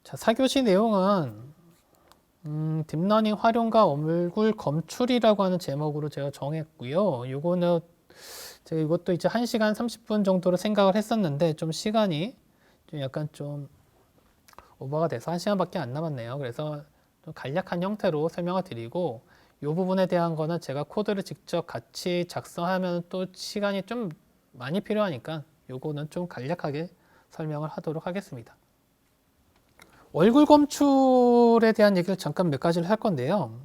자, 4교시 내용은 딥러닝 활용과 얼굴 검출이라고 하는 제목으로 제가 정했고요. 요거는 제가 이것도 이제 1시간 30분 정도로 생각을 했었는데 좀 시간이 좀 약간 좀 오버가 돼서 1시간밖에 안 남았네요. 그래서 좀 간략한 형태로 설명을 드리고 이 부분에 대한 거는 제가 코드를 직접 같이 작성하면 또 시간이 좀 많이 필요하니까 요거는 좀 간략하게 설명을 하도록 하겠습니다. 얼굴 검출에 대한 얘기를 잠깐 몇 가지를 할 건데요.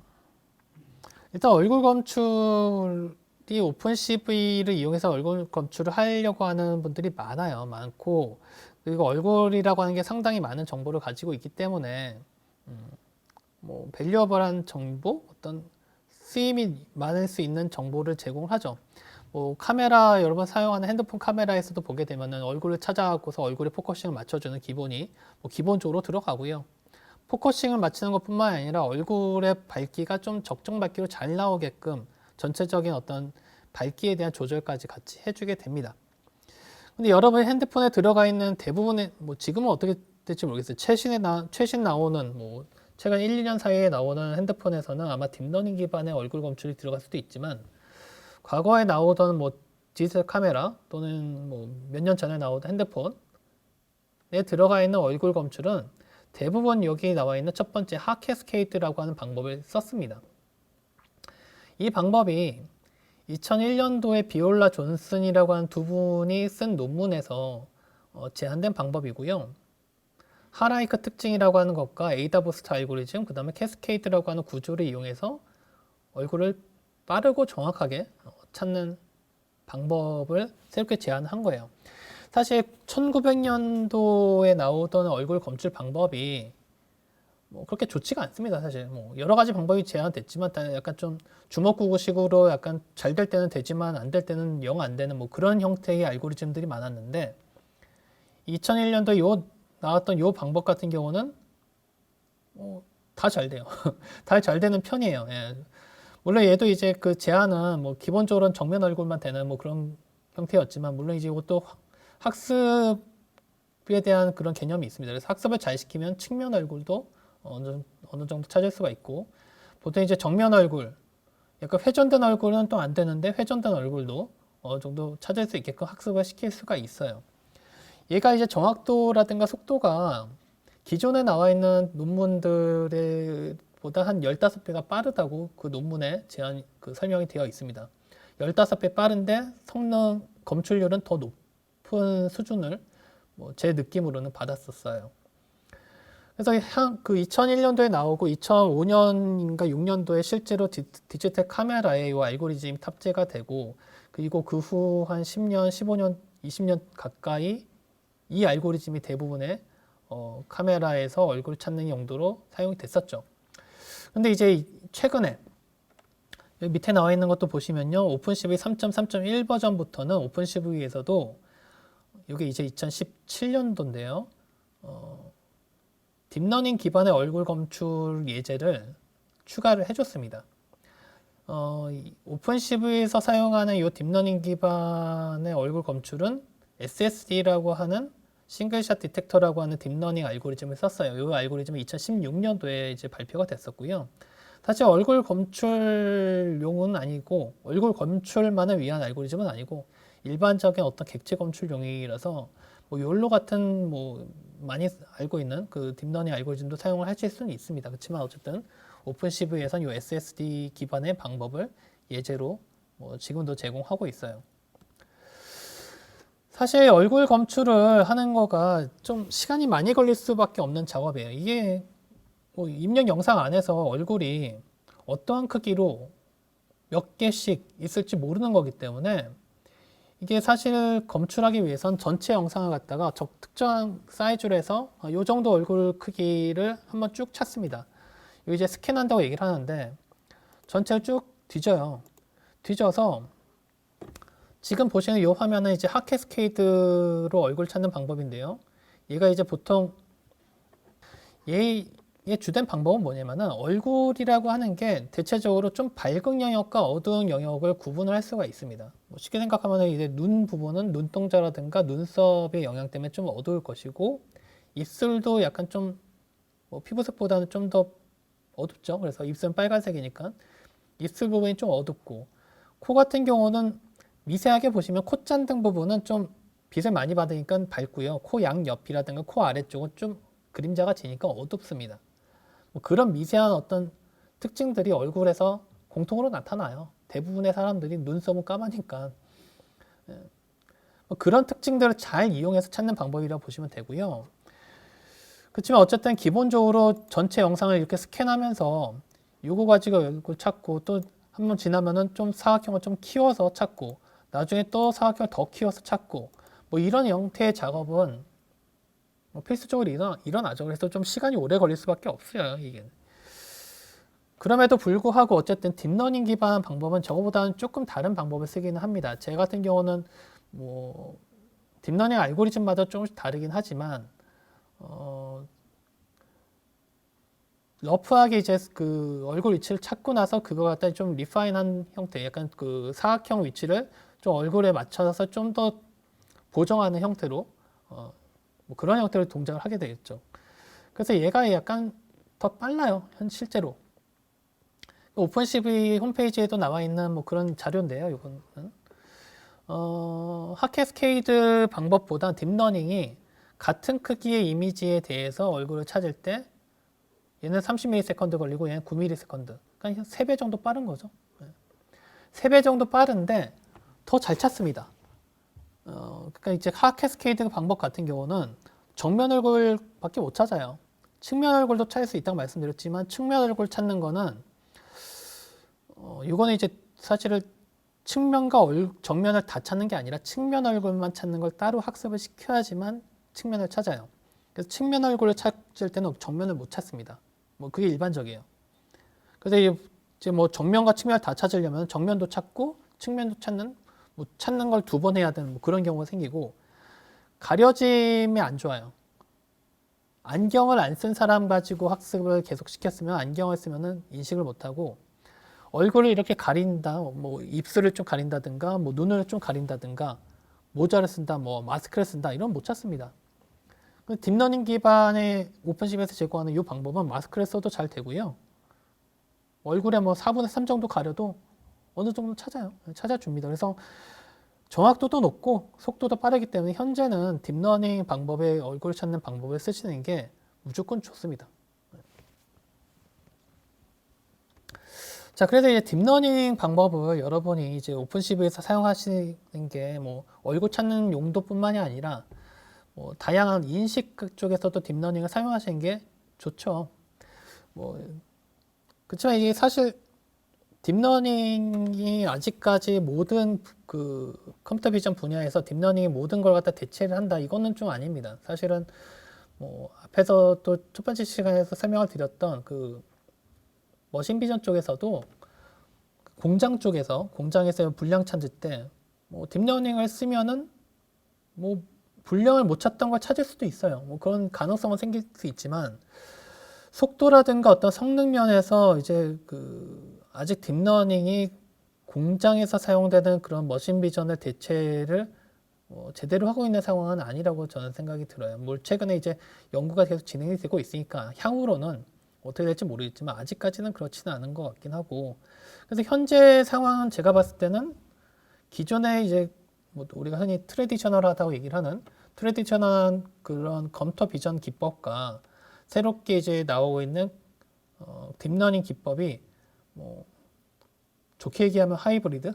일단 얼굴 검출이 오픈CV를 이용해서 얼굴 검출을 하려고 하는 분들이 많고, 그리고 얼굴이라고 하는 게 상당히 많은 정보를 가지고 있기 때문에 뭐 밸류어블한 정보, 어떤 쓰임이 많을 수 있는 정보를 제공을 하죠. 뭐 카메라, 여러분 사용하는 핸드폰 카메라에서도 보게 되면은 얼굴을 찾아갖고서 얼굴에 포커싱을 맞춰주는 기본이 뭐 기본적으로 들어가고요. 포커싱을 맞추는 것뿐만 아니라 얼굴의 밝기가 좀 적정 밝기로 잘 나오게끔 전체적인 어떤 밝기에 대한 조절까지 같이 해주게 됩니다. 근데 여러분 핸드폰에 들어가 있는 대부분의, 뭐 지금은 어떻게 될지 모르겠어요. 최신 나오는 뭐 최근 1, 2년 사이에 나오는 핸드폰에서는 아마 딥러닝 기반의 얼굴 검출이 들어갈 수도 있지만, 과거에 나오던 뭐 디지털 카메라 또는 뭐 몇 년 전에 나오던 핸드폰에 들어가 있는 얼굴 검출은 대부분 여기 나와 있는 첫 번째 하캐스케이드라고 하는 방법을 썼습니다. 이 방법이 2001년도에 비올라 존슨이라고 하는 두 분이 쓴 논문에서 제안된 방법이고요. 하라이크 특징이라고 하는 것과 에이다보스트 알고리즘, 그 다음에 캐스케이드라고 하는 구조를 이용해서 얼굴을 빠르고 정확하게 찾는 방법을 새롭게 제안한 거예요. 사실 1900년도에 나오던 얼굴 검출 방법이 뭐 그렇게 좋지가 않습니다. 사실 뭐 여러 가지 방법이 제안됐지만 다 약간 좀 주먹구구식으로 약간 잘 될 때는 되지만 안 될 때는 영 안 되는 뭐 그런 형태의 알고리즘들이 많았는데, 2001년도에 나왔던 요 방법 같은 경우는 다 잘 돼요. 다 잘 되는 편이에요. 예. 물론 얘도 이제 그 제안은 뭐 기본적으로는 정면 얼굴만 되는 뭐 그런 형태였지만, 물론 이제 이것도 학습에 대한 그런 개념이 있습니다. 그래서 학습을 잘 시키면 측면 얼굴도 어느 정도 찾을 수가 있고, 보통 이제 정면 얼굴, 약간 회전된 얼굴은 또 안 되는데 회전된 얼굴도 어느 정도 찾을 수 있게끔 학습을 시킬 수가 있어요. 얘가 이제 정확도라든가 속도가 기존에 나와 있는 논문들의 보다 한 15배가 빠르다고 그 논문에 그 설명이 되어 있습니다. 15배 빠른데 성능 검출률은 더 높은 수준을 뭐 제 느낌으로는 받았었어요. 그래서 그 2001년도에 나오고 2005년인가 6년도에 실제로 디지털 카메라에 이 알고리즘이 탑재가 되고, 그리고 그 후 한 10년, 15년, 20년 가까이 이 알고리즘이 대부분의 카메라에서 얼굴 찾는 용도로 사용이 됐었죠. 근데 이제 최근에 여기 밑에 나와 있는 것도 보시면요, 오픈CV 3.3.1 버전부터는 오픈CV에서도 이게 이제 2017년도인데요. 딥러닝 기반의 얼굴 검출 예제를 추가를 해줬습니다. 오픈CV에서 사용하는 이 딥러닝 기반의 얼굴 검출은 SSD라고 하는 싱글샷 디텍터라고 하는 딥러닝 알고리즘을 썼어요. 이 알고리즘은 2016년도에 이제 발표가 됐었고요. 사실 얼굴 검출용은 아니고, 얼굴 검출만을 위한 알고리즘은 아니고 일반적인 어떤 객체 검출용이라서 뭐 욜로 같은 뭐 많이 알고 있는 그 딥러닝 알고리즘도 사용을 하실 수는 있습니다. 그렇지만 어쨌든 오픈CV에서는 이 SSD 기반의 방법을 예제로 뭐 지금도 제공하고 있어요. 사실 얼굴 검출을 하는 거가 좀 시간이 많이 걸릴 수밖에 없는 작업이에요. 이게 뭐 입력 영상 안에서 얼굴이 어떠한 크기로 몇 개씩 있을지 모르는 거기 때문에, 이게 사실 검출하기 위해선 전체 영상을 갖다가 특정한 사이즈로 해서 이 정도 얼굴 크기를 한번 쭉 찾습니다. 이제 스캔한다고 얘기를 하는데 전체를 쭉 뒤져요. 뒤져서 지금 보시는 이 화면은 이제 핫캐스케이드로 얼굴 찾는 방법인데요. 얘가 이제 보통 얘 주된 방법은 뭐냐면은 얼굴이라고 하는 게 대체적으로 좀 밝은 영역과 어두운 영역을 구분을 할 수가 있습니다. 뭐 쉽게 생각하면 이제 눈 부분은 눈동자라든가 눈썹의 영향 때문에 좀 어두울 것이고 입술도 약간 좀 뭐 피부색보다는 좀 더 어둡죠. 그래서 입술은 빨간색이니까 입술 부분이 좀 어둡고 코 같은 경우는 미세하게 보시면 콧잔등 부분은 좀 빛을 많이 받으니까 밝고요. 코 양옆이라든가 코 아래쪽은 좀 그림자가 지니까 어둡습니다. 뭐 그런 미세한 어떤 특징들이 얼굴에서 공통으로 나타나요. 대부분의 사람들이 눈썹은 까마니까. 뭐 그런 특징들을 잘 이용해서 찾는 방법이라고 보시면 되고요. 그렇지만 어쨌든 기본적으로 전체 영상을 이렇게 스캔하면서 요거 가지고 얼굴 찾고 또 한 번 지나면은 좀 사각형을 좀 키워서 찾고 나중에 또 사각형을 더 키워서 찾고 뭐 이런 형태의 작업은 뭐 필수적으로 일어나죠. 그래서 좀 시간이 오래 걸릴 수밖에 없어요, 이게. 그럼에도 불구하고 어쨌든 딥러닝 기반 방법은 저거보다는 조금 다른 방법을 쓰기는 합니다. 제 같은 경우는 뭐 딥러닝 알고리즘마다 조금씩 다르긴 하지만 러프하게 이제 그 얼굴 위치를 찾고 나서 그거 갖다 좀 리파인한 형태, 약간 그 사각형 위치를 좀 얼굴에 맞춰서 좀 더 보정하는 형태로 뭐 그런 형태로 동작을 하게 되겠죠. 그래서 얘가 약간 더 빨라요, 실제로. 오픈CV 홈페이지에도 나와 있는 뭐 그런 자료인데요, 이거는. 핫캐스케이드 방법보다 딥러닝이 같은 크기의 이미지에 대해서 얼굴을 찾을 때 얘는 30ms 걸리고 얘는 9ms. 그러니까 3배 정도 빠른 거죠. 3배 정도 빠른데 더 잘 찾습니다. 그러니까 이제 핫캐스케이드 방법 같은 경우는 정면 얼굴밖에 못 찾아요. 측면 얼굴도 찾을 수 있다고 말씀드렸지만 측면 얼굴 찾는 거는 이거는 이제 사실은 측면과 정면을 다 찾는 게 아니라 측면 얼굴만 찾는 걸 따로 학습을 시켜야지만 측면을 찾아요. 그래서 측면 얼굴을 찾을 때는 정면을 못 찾습니다. 뭐 그게 일반적이에요. 그래서 이제 뭐 정면과 측면을 다 찾으려면 정면도 찾고 측면도 찾는 뭐 찾는 걸 2번 해야 되는 뭐 그런 경우가 생기고 가려짐이 안 좋아요. 안경을 안 쓴 사람 가지고 학습을 계속 시켰으면 안경을 쓰면은 인식을 못 하고 얼굴을 이렇게 가린다, 뭐 입술을 좀 가린다든가, 뭐 눈을 좀 가린다든가, 모자를 쓴다, 뭐 마스크를 쓴다 이런 못 찾습니다. 딥러닝 기반의 오픈CV에서 제공하는 이 방법은 마스크를 써도 잘 되고요. 얼굴에 뭐 4분의 3 정도 가려도 어느 정도 찾아줍니다. 그래서 정확도도 높고 속도도 빠르기 때문에 현재는 딥러닝 방법의 얼굴을 찾는 방법을 쓰시는 게 무조건 좋습니다. 자, 그래서 이제 딥러닝 방법을 여러분이 이제 오픈CV에서 사용하시는 게 뭐 얼굴 찾는 용도뿐만이 아니라 뭐 다양한 인식 쪽에서도 딥러닝을 사용하시는 게 좋죠. 뭐 그렇지만 이게 사실 딥러닝이 아직까지 모든 그 컴퓨터 비전 분야에서 딥러닝이 모든 걸 갖다 대체를 한다 이거는 좀 아닙니다. 사실은 뭐 앞에서 또 첫 번째 시간에서 설명을 드렸던 그 머신 비전 쪽에서도 공장 쪽에서 공장에서 불량 찾을 때 뭐 딥러닝을 쓰면은 뭐 불량을 못 찾던 걸 찾을 수도 있어요. 뭐 그런 가능성은 생길 수 있지만 속도라든가 어떤 성능 면에서 이제 그 아직 딥러닝이 공장에서 사용되는 그런 머신 비전을 대체를 제대로 하고 있는 상황은 아니라고 저는 생각이 들어요. 뭐 최근에 이제 연구가 계속 진행이 되고 있으니까 향후로는 어떻게 될지 모르겠지만 아직까지는 그렇지는 않은 것 같긴 하고 그래서 현재 상황은 제가 봤을 때는 기존에 이제 뭐 우리가 흔히 트레디셔널하다고 얘기를 하는 트레디셔널한 그런 컴퓨터 비전 기법과 새롭게 이제 나오고 있는 딥러닝 기법이 뭐 좋게 얘기하면 하이브리드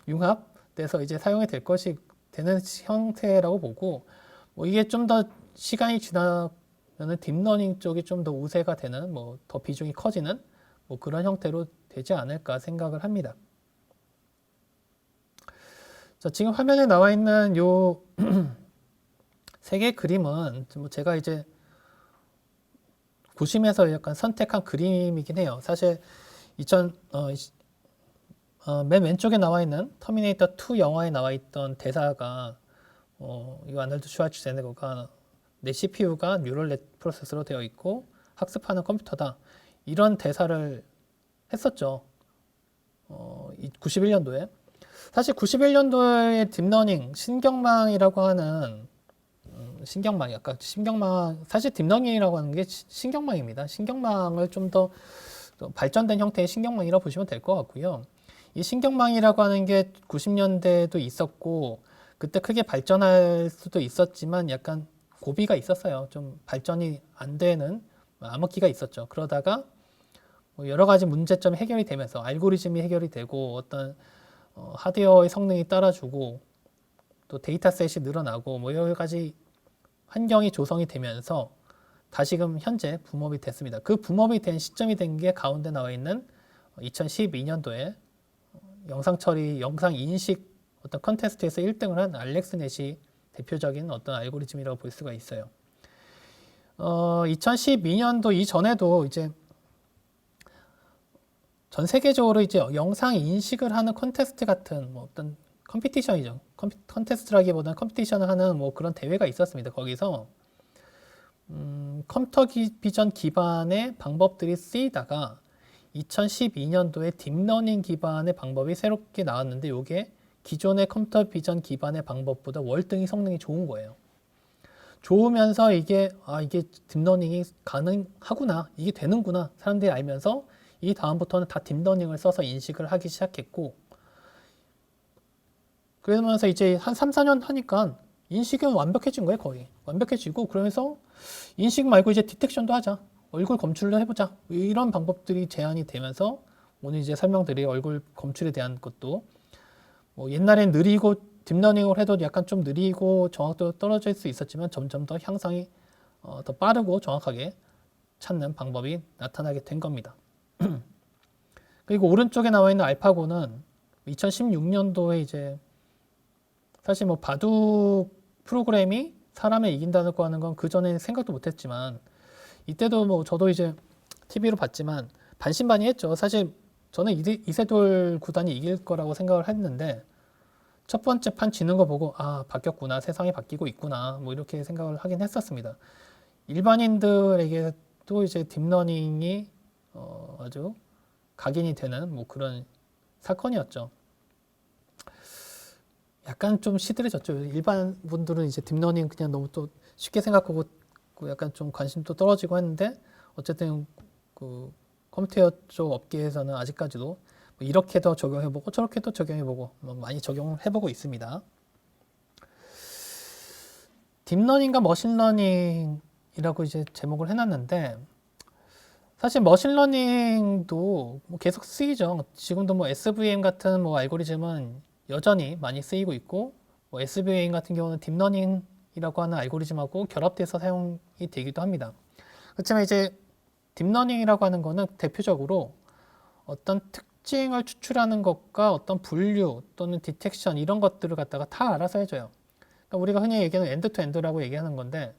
융합돼서 이제 사용이 될 것이 되는 형태라고 보고 뭐 이게 좀 더 시간이 지나면은 딥러닝 쪽이 좀 더 우세가 되는 뭐 더 비중이 커지는 뭐 그런 형태로 되지 않을까 생각을 합니다. 자, 지금 화면에 나와 있는 요 세 개의 그림은 뭐 제가 이제 고심해서 약간 선택한 그림이긴 해요. 사실 맨 왼쪽에 나와 있는 터미네이터 2 영화에 나와 있던 대사가 이 아놀드 슈왈츠제네거가 내 CPU가 뉴럴 넷 프로세서로 되어 있고 학습하는 컴퓨터다. 이런 대사를 했었죠. 91년도에. 사실 91년도에 딥러닝, 신경망이라고 하는 신경망이 아까 신경망 사실 딥러닝이라고 하는 게 신경망입니다. 신경망을 좀 더 발전된 형태의 신경망이라고 보시면 될 것 같고요. 이 신경망이라고 하는 게 90년대에도 있었고 그때 크게 발전할 수도 있었지만 약간 고비가 있었어요. 좀 발전이 안 되는 암흑기가 있었죠. 그러다가 뭐 여러 가지 문제점이 해결이 되면서 알고리즘이 해결이 되고 어떤 하드웨어의 성능이 따라주고 또 데이터셋이 늘어나고 뭐 여러 가지 환경이 조성이 되면서 다시금 현재 붐업이 됐습니다. 그 붐업이 된 시점이 된 게 가운데 나와 있는 2012년도에 영상 처리, 영상 인식 어떤 컨테스트에서 1등을 한 알렉스넷이 대표적인 어떤 알고리즘이라고 볼 수가 있어요. 2012년도 이전에도 이제 전 세계적으로 이제 영상 인식을 하는 컨테스트 같은 뭐 어떤 컴피티션이죠. 컨테스트라기보다는 컴피티션을 하는 뭐 그런 대회가 있었습니다. 거기서 컴퓨터 비전 기반의 방법들이 쓰이다가 2012년도에 딥러닝 기반의 방법이 새롭게 나왔는데 이게 기존의 컴퓨터 비전 기반의 방법보다 월등히 성능이 좋은 거예요. 좋으면서 이게 딥러닝이 가능하구나, 이게 되는구나 사람들이 알면서 이 다음부터는 다 딥러닝을 써서 인식을 하기 시작했고 그러면서 이제 한 3, 4년 하니까 인식은 완벽해진 거예요. 거의 완벽해지고 그러면서 인식 말고 이제 디텍션도 하자, 얼굴 검출도 해보자, 이런 방법들이 제안이 되면서 오늘 이제 설명드릴 얼굴 검출에 대한 것도 뭐 옛날엔 느리고 딥러닝을 해도 약간 좀 느리고 정확도가 떨어질 수 있었지만 점점 더 향상이 더 빠르고 정확하게 찾는 방법이 나타나게 된 겁니다. 그리고 오른쪽에 나와 있는 알파고는 2016년도에 이제 사실 뭐 바둑 프로그램이 사람을 이긴다고 하는 건 그 전에 생각도 못했지만 이때도 뭐 저도 이제 TV로 봤지만 반신반의했죠. 사실 저는 이세돌 구단이 이길 거라고 생각을 했는데 첫 번째 판 지는 거 보고 아 바뀌었구나, 세상이 바뀌고 있구나, 뭐 이렇게 생각을 하긴 했었습니다. 일반인들에게도 이제 딥러닝이 아주 각인이 되는 뭐 그런 사건이었죠. 약간 좀 시들해졌죠. 일반 분들은 이제 딥러닝 그냥 너무 또 쉽게 생각하고 약간 좀 관심도 떨어지고 했는데 어쨌든 그 컴퓨터 쪽 업계에서는 아직까지도 뭐 이렇게도 적용해보고 저렇게도 적용해보고 뭐 많이 적용해보고 있습니다. 딥러닝과 머신러닝이라고 이제 제목을 해놨는데 사실 머신러닝도 뭐 계속 쓰이죠. 지금도 뭐 SVM 같은 뭐 알고리즘은 여전히 많이 쓰이고 있고 뭐 SVM 같은 경우는 딥러닝이라고 하는 알고리즘하고 결합돼서 사용이 되기도 합니다. 그렇지만 이제 딥러닝이라고 하는 거는 대표적으로 어떤 특징을 추출하는 것과 어떤 분류 또는 디텍션 이런 것들을 갖다가 다 알아서 해줘요. 그러니까 우리가 흔히 얘기하는 엔드 투 엔드라고 얘기하는 건데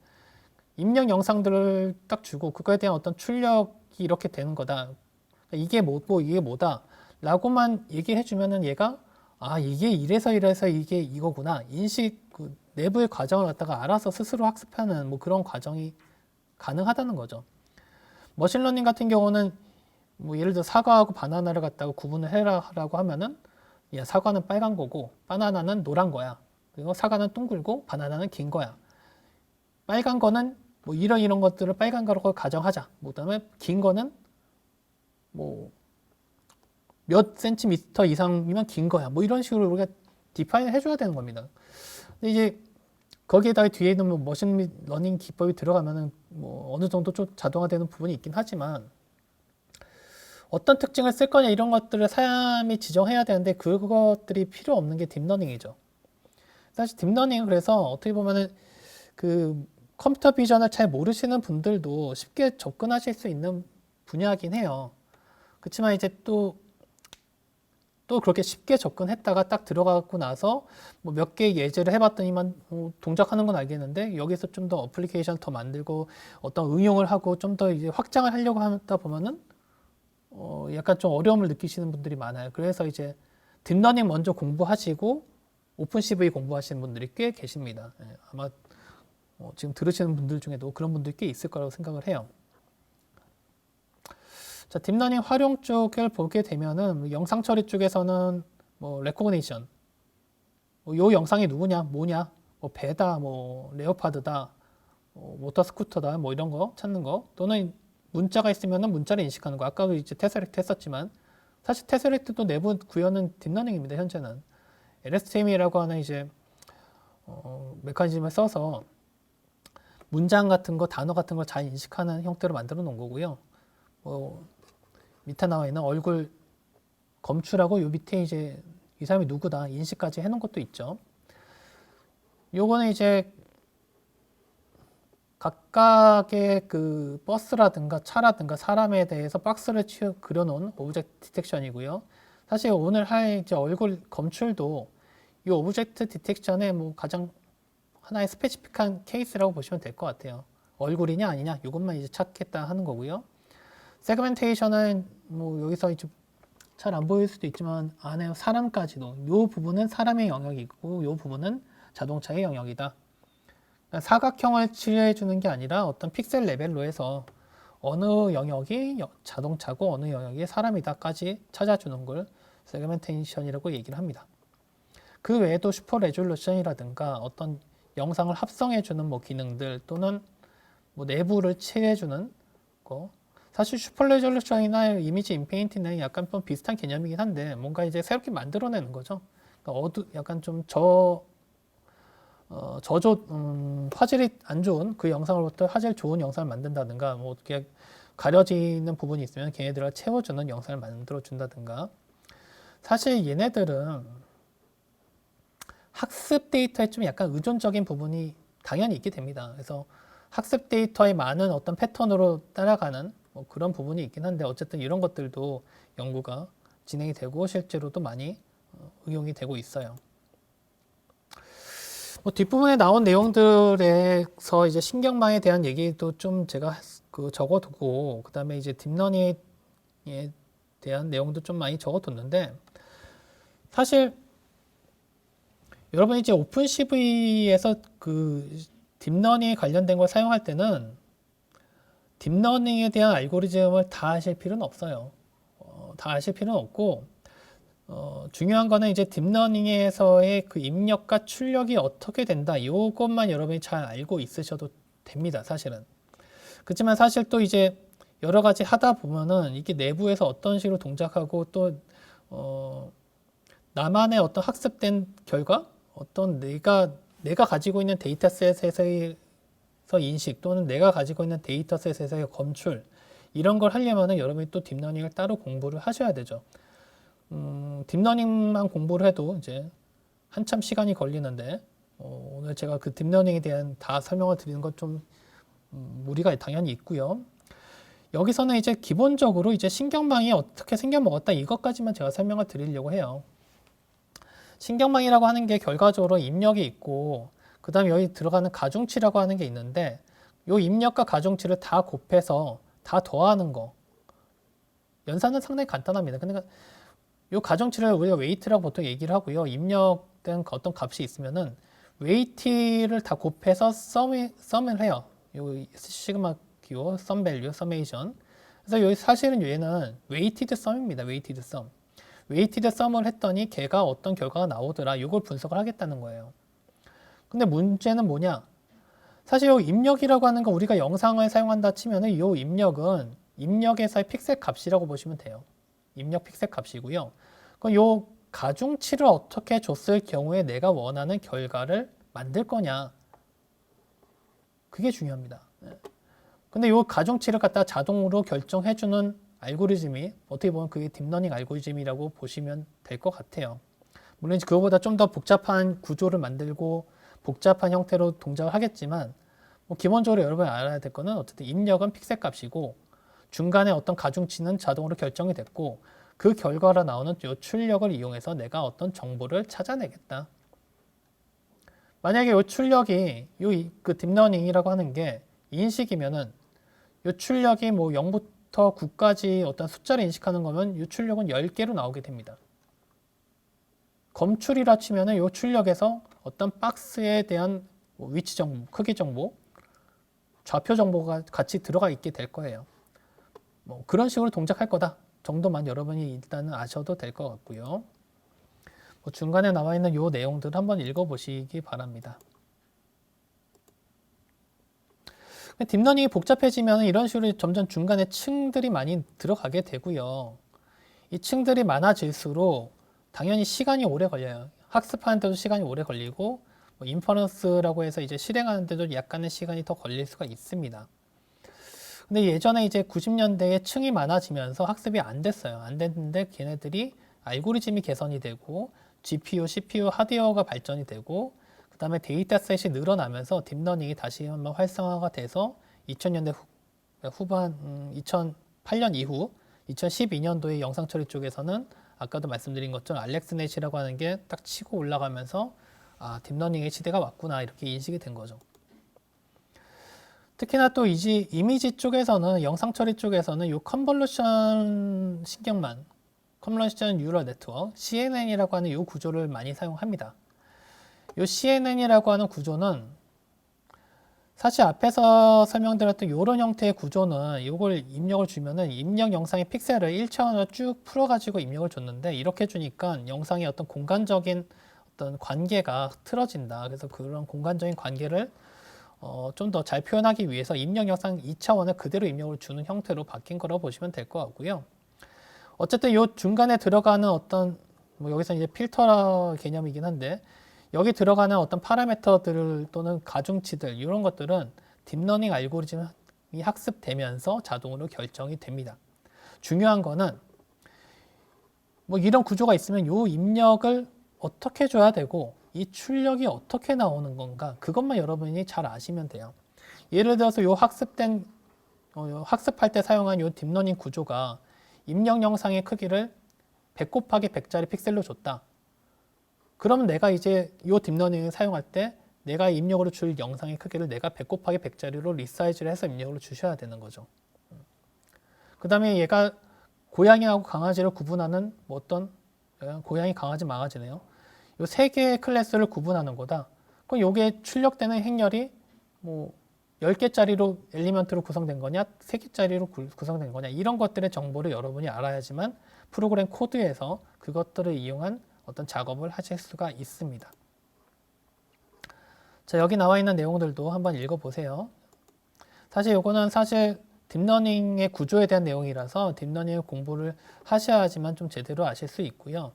입력 영상들을 딱 주고 그거에 대한 어떤 출력이 이렇게 되는 거다. 그러니까 이게 뭐고 이게 뭐다 라고만 얘기해 주면은 얘가 아 이게 이래서 이게 이거구나, 인식 그 내부의 과정을 갖다가 알아서 스스로 학습하는 뭐 그런 과정이 가능하다는 거죠. 머신러닝 같은 경우는 뭐 예를 들어 사과하고 바나나를 갖다가 구분을 해라라고 하면은 야 사과는 빨간 거고 바나나는 노란 거야. 그리고 사과는 둥글고 바나나는 긴 거야. 빨간 거는 뭐 이런 것들을 빨간 거라고 가정하자. 뭐 그다음에 긴 거는 뭐 몇 센티미터 이상이면 긴 거야. 뭐 이런 식으로 우리가 디파인을 해줘야 되는 겁니다. 근데 이제 거기에다가 뒤에 있는 뭐 머신러닝 기법이 들어가면은 뭐 어느 정도 좀 자동화되는 부분이 있긴 하지만 어떤 특징을 쓸 거냐 이런 것들을 사람이 지정해야 되는데 그것들이 필요 없는 게 딥러닝이죠. 사실 딥러닝은 그래서 어떻게 보면은 그 컴퓨터 비전을 잘 모르시는 분들도 쉽게 접근하실 수 있는 분야이긴 해요. 그렇지만 이제 또 그렇게 쉽게 접근했다가 딱 들어가고 나서 뭐 몇 개 예제를 해봤더니만 동작하는 건 알겠는데 여기서 좀 더 어플리케이션을 더 만들고 어떤 응용을 하고 좀 더 이제 확장을 하려고 하다 보면은 약간 좀 어려움을 느끼시는 분들이 많아요. 그래서 이제 딥러닝 먼저 공부하시고 오픈CV 공부하시는 분들이 꽤 계십니다. 아마 지금 들으시는 분들 중에도 그런 분들이 꽤 있을 거라고 생각을 해요. 자, 딥러닝 활용 쪽을 보게 되면은 영상 처리 쪽에서는 뭐 레코그니션, 요 영상이 누구냐, 뭐냐, 뭐 배다, 뭐 레오파드다, 모터 스쿠터다, 뭐 이런 거 찾는 거, 또는 문자가 있으면은 문자를 인식하는 거. 아까도 이제 테스렉트 했었지만 사실 테스렉트도 내부 구현은 딥러닝입니다. 현재는 LSTM이라고 하는 이제 메커니즘을 써서 문장 같은 거, 단어 같은 걸 잘 인식하는 형태로 만들어 놓은 거고요. 밑에 나와 있는 얼굴 검출하고 요 밑에 이제 이 사람이 누구다 인식까지 해놓은 것도 있죠. 요거는 이제 각각의 그 버스라든가 차라든가 사람에 대해서 박스를 그려놓은 오브젝트 디텍션이고요. 사실 오늘 할 이제 얼굴 검출도 이 오브젝트 디텍션의 뭐 가장 하나의 스페시픽한 케이스라고 보시면 될 것 같아요. 얼굴이냐 아니냐 이것만 이제 찾겠다 하는 거고요. 세그멘테이션은 뭐 여기서 이제 잘 안 보일 수도 있지만 안에 사람까지도 이 부분은 사람의 영역이고 이 부분은 자동차의 영역이다. 그러니까 사각형을 칠해 주는 게 아니라 어떤 픽셀 레벨로 해서 어느 영역이 자동차고 어느 영역이 사람이다까지 찾아주는 걸 세그멘테이션이라고 얘기를 합니다. 그 외에도 슈퍼 레졸루션이라든가 어떤 영상을 합성해 주는 뭐 기능들 또는 뭐 내부를 칠해 주는 거, 사실 슈퍼 레졸루션이나 이미지 인페인트는 약간 좀 비슷한 개념이긴 한데 뭔가 이제 새롭게 만들어내는 거죠. 그러니까 약간 좀 화질이 안 좋은 그 영상으로부터 화질 좋은 영상을 만든다든가 뭐 어떻게 가려지는 부분이 있으면 걔네들을 채워주는 영상을 만들어 준다든가. 사실 얘네들은 학습 데이터에 좀 약간 의존적인 부분이 당연히 있게 됩니다. 그래서 학습 데이터의 많은 어떤 패턴으로 따라가는 뭐 그런 부분이 있긴 한데 어쨌든 이런 것들도 연구가 진행이 되고 실제로도 많이 응용이 되고 있어요. 뭐 뒷부분에 나온 내용들에서 이제 신경망에 대한 얘기도 좀 제가 적어두고 그 다음에 이제 딥러닝에 대한 내용도 좀 많이 적어뒀는데 사실 여러분이 이제 오픈CV에서 그 딥러닝에 관련된 걸 사용할 때는 딥러닝에 대한 알고리즘을 다 아실 필요는 없어요. 다 아실 필요는 없고 중요한 거는 이제 딥러닝에서의 그 입력과 출력이 어떻게 된다. 이것만 여러분이 잘 알고 있으셔도 됩니다. 사실은. 그렇지만 사실 또 이제 여러 가지 하다 보면은 이게 내부에서 어떤 식으로 동작하고 또 나만의 어떤 학습된 결과, 어떤 내가 가지고 있는 데이터셋에서의 인식 또는 내가 가지고 있는 데이터셋에서의 검출 이런 걸 하려면은 여러분이 또 딥러닝을 따로 공부를 하셔야 되죠. 딥러닝만 공부를 해도 이제 한참 시간이 걸리는데 오늘 제가 그 딥러닝에 대한 다 설명을 드리는 건 좀 무리가 당연히 있고요. 여기서는 이제 기본적으로 이제 신경망이 어떻게 생겨먹었다 이것까지만 제가 설명을 드리려고 해요. 신경망이라고 하는 게 결과적으로 입력이 있고 그 다음에 여기 들어가는 가중치라고 하는 게 있는데 이 입력과 가중치를 다 곱해서 다 더하는 거. 연산은 상당히 간단합니다. 그러니까 이 가중치를 우리가 웨이트라고 보통 얘기를 하고요. 입력된 어떤 값이 있으면은 웨이트를 다 곱해서 썸을 해요. 요 시그마 기호, 썸 밸류, 서메이션. 그래서 여기 사실은 얘는 웨이티드 썸입니다. 웨이티드 썸. 웨이티드 썸을 했더니 걔가 어떤 결과가 나오더라. 이걸 분석을 하겠다는 거예요. 근데 문제는 뭐냐? 사실 이 입력이라고 하는 건 우리가 영상을 사용한다 치면은 이 입력은 입력에서의 픽셀 값이라고 보시면 돼요. 입력 픽셀 값이고요. 그럼 요 가중치를 어떻게 줬을 경우에 내가 원하는 결과를 만들 거냐. 그게 중요합니다. 근데 요 가중치를 갖다 자동으로 결정해주는 알고리즘이 어떻게 보면 그게 딥러닝 알고리즘이라고 보시면 될 것 같아요. 물론 그거보다 좀 더 복잡한 구조를 만들고 복잡한 형태로 동작을 하겠지만 뭐 기본적으로 여러분이 알아야 될 거는 어쨌든 입력은 픽셀 값이고 중간에 어떤 가중치는 자동으로 결정이 됐고 그 결과로 나오는 요 출력을 이용해서 내가 어떤 정보를 찾아내겠다. 만약에 요 출력이 그 딥러닝이라고 하는 게 인식이면은 요 출력이 뭐 0부터 9까지 어떤 숫자를 인식하는 거면 요 출력은 10개로 나오게 됩니다. 검출이라 치면은 요 출력에서 어떤 박스에 대한 위치 정보, 크기 정보, 좌표 정보가 같이 들어가 있게 될 거예요. 뭐 그런 식으로 동작할 거다 정도만 여러분이 일단은 아셔도 될 것 같고요. 뭐 중간에 나와 있는 요 내용들 한번 읽어보시기 바랍니다. 딥러닝이 복잡해지면 이런 식으로 점점 중간에 층들이 많이 들어가게 되고요. 이 층들이 많아질수록 당연히 시간이 오래 걸려요. 학습하는데도 시간이 오래 걸리고 뭐 인퍼런스라고 해서 이제 실행하는데도 약간의 시간이 더 걸릴 수가 있습니다. 근데 예전에 이제 90년대에 층이 많아지면서 학습이 안 됐어요. 안 됐는데 걔네들이 알고리즘이 개선이 되고 GPU, CPU 하드웨어가 발전이 되고 그 다음에 데이터셋이 늘어나면서 딥러닝이 다시 한번 활성화가 돼서 2000년대 후반, 2008년 이후 2012년도에 영상 처리 쪽에서는 아까도 말씀드린 것처럼 알렉스넷이라고 하는 게 딱 치고 올라가면서 아, 딥러닝의 시대가 왔구나 이렇게 인식이 된 거죠. 특히나 또 이미지 쪽에서는 영상 처리 쪽에서는 이 컨볼루션 신경망, 컨볼루션 뉴럴 네트워크 (CNN이라고 하는 이 구조를 많이 사용합니다. 이 CNN이라고 하는 구조는 사실 앞에서 설명드렸던 이런 형태의 구조는 이걸 입력을 주면은 입력 영상의 픽셀을 1차원으로 쭉 풀어가지고 입력을 줬는데 이렇게 주니까 영상의 어떤 공간적인 어떤 관계가 틀어진다. 그래서 그런 공간적인 관계를 좀 더 잘 표현하기 위해서 입력 영상 2차원을 그대로 입력을 주는 형태로 바뀐 거라고 보시면 될 것 같고요. 어쨌든 이 중간에 들어가는 어떤 뭐 여기서 이제 필터 개념이긴 한데 여기 들어가는 어떤 파라미터들 또는 가중치들 이런 것들은 딥러닝 알고리즘이 학습되면서 자동으로 결정이 됩니다. 중요한 거는 뭐 이런 구조가 있으면 이 입력을 어떻게 줘야 되고 이 출력이 어떻게 나오는 건가 그것만 여러분이 잘 아시면 돼요. 예를 들어서 학습할 때 사용한 이 딥러닝 구조가 입력 영상의 크기를 100 곱하기 100짜리 픽셀로 줬다. 그러면 내가 이제 이 딥러닝을 사용할 때 내가 입력으로 줄 영상의 크기를 내가 100 곱하기 100짜리로 리사이즈를 해서 입력으로 주셔야 되는 거죠. 그 다음에 얘가 고양이하고 강아지를 구분하는 뭐 어떤 고양이, 강아지, 망아지네요. 이 세 개의 클래스를 구분하는 거다. 그럼 요게 출력되는 행렬이 뭐 10개짜리로 엘리먼트로 구성된 거냐, 3개짜리로 구성된 거냐 이런 것들의 정보를 여러분이 알아야지만 프로그램 코드에서 그것들을 이용한 어떤 작업을 하실 수가 있습니다. 자, 여기 나와 있는 내용들도 한번 읽어보세요. 사실 요거는 사실 딥러닝의 구조에 대한 내용이라서 딥러닝의 공부를 하셔야지만 좀 제대로 아실 수 있고요.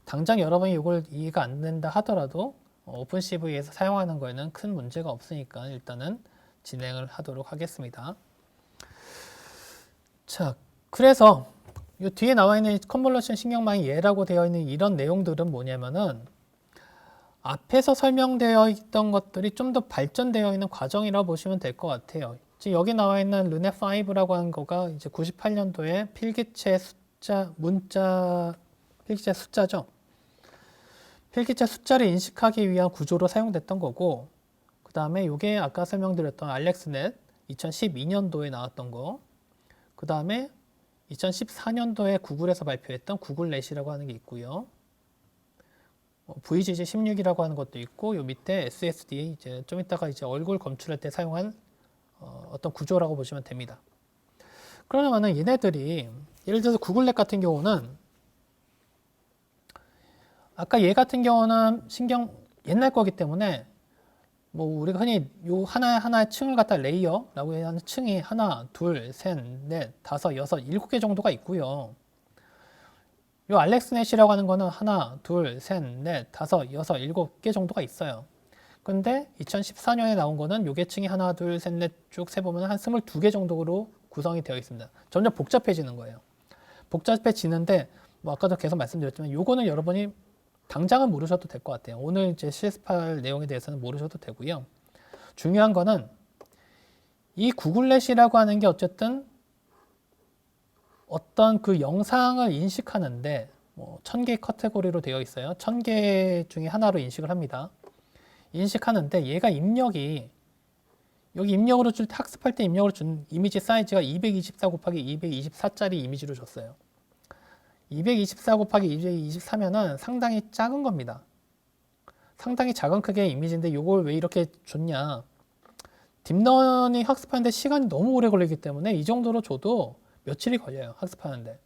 당장 여러분이 이걸 이해가 안 된다 하더라도 오픈CV에서 사용하는 거에는 큰 문제가 없으니까 일단은 진행을 하도록 하겠습니다. 자, 그래서 이 뒤에 나와 있는 컨볼루션 신경망의 예라고 되어 있는 이런 내용들은 뭐냐면은 앞에서 설명되어 있던 것들이 좀 더 발전되어 있는 과정이라고 보시면 될 것 같아요. 지금 여기 나와 있는 르네5라고 하는 거가 이제 98년도에 필기체 숫자죠. 필기체 숫자를 인식하기 위한 구조로 사용됐던 거고, 그 다음에 이게 아까 설명드렸던 알렉스넷 2012년도에 나왔던 거, 그 다음에 2014년도에 구글에서 발표했던 구글넷이라고 하는 게 있고요. VGG16이라고 하는 것도 있고, 요 밑에 SSD 이제 좀 이따가 이제 얼굴 검출할 때 사용한 어떤 구조라고 보시면 됩니다. 그러면은 얘네들이 예를 들어서 구글넷 같은 경우는 아까 얘 같은 경우는 신경 옛날 거기 때문에 뭐 우리가 흔히 요 하나의 층을 갖다 레이어라고 하는 층이 하나, 둘, 셋, 넷, 다섯, 여섯, 7개 정도가 있고요. 요 알렉스넷이라고 하는 거는 하나, 둘, 셋, 넷, 다섯, 여섯, 7개 정도가 있어요. 근데 2014년에 나온 거는 요게 층이 하나, 둘, 셋, 넷 쭉 세보면 한 22개 정도로 구성이 되어 있습니다. 점점 복잡해지는 거예요. 복잡해지는데 뭐 아까도 계속 말씀드렸지만 요거는 여러분이 당장은 모르셔도 될 것 같아요. 오늘 이제 실습할 내용에 대해서는 모르셔도 되고요. 중요한 거는 이 구글넷이라고 하는 게 어쨌든 어떤 그 영상을 인식하는데 뭐 1000개의 카테고리로 되어 있어요. 1000개 중에 하나로 인식을 합니다. 인식하는데 얘가 입력이 여기 입력으로 줄 때 학습할 때 입력으로 준 이미지 사이즈가 224 곱하기 224짜리 이미지로 줬어요. 224 곱하기 224면은 상당히 작은 겁니다. 상당히 작은 크기의 이미지인데 이걸 왜 이렇게 줬냐. 딥러닝 학습하는데 시간이 너무 오래 걸리기 때문에 이 정도로 줘도 며칠이 걸려요. 학습하는데.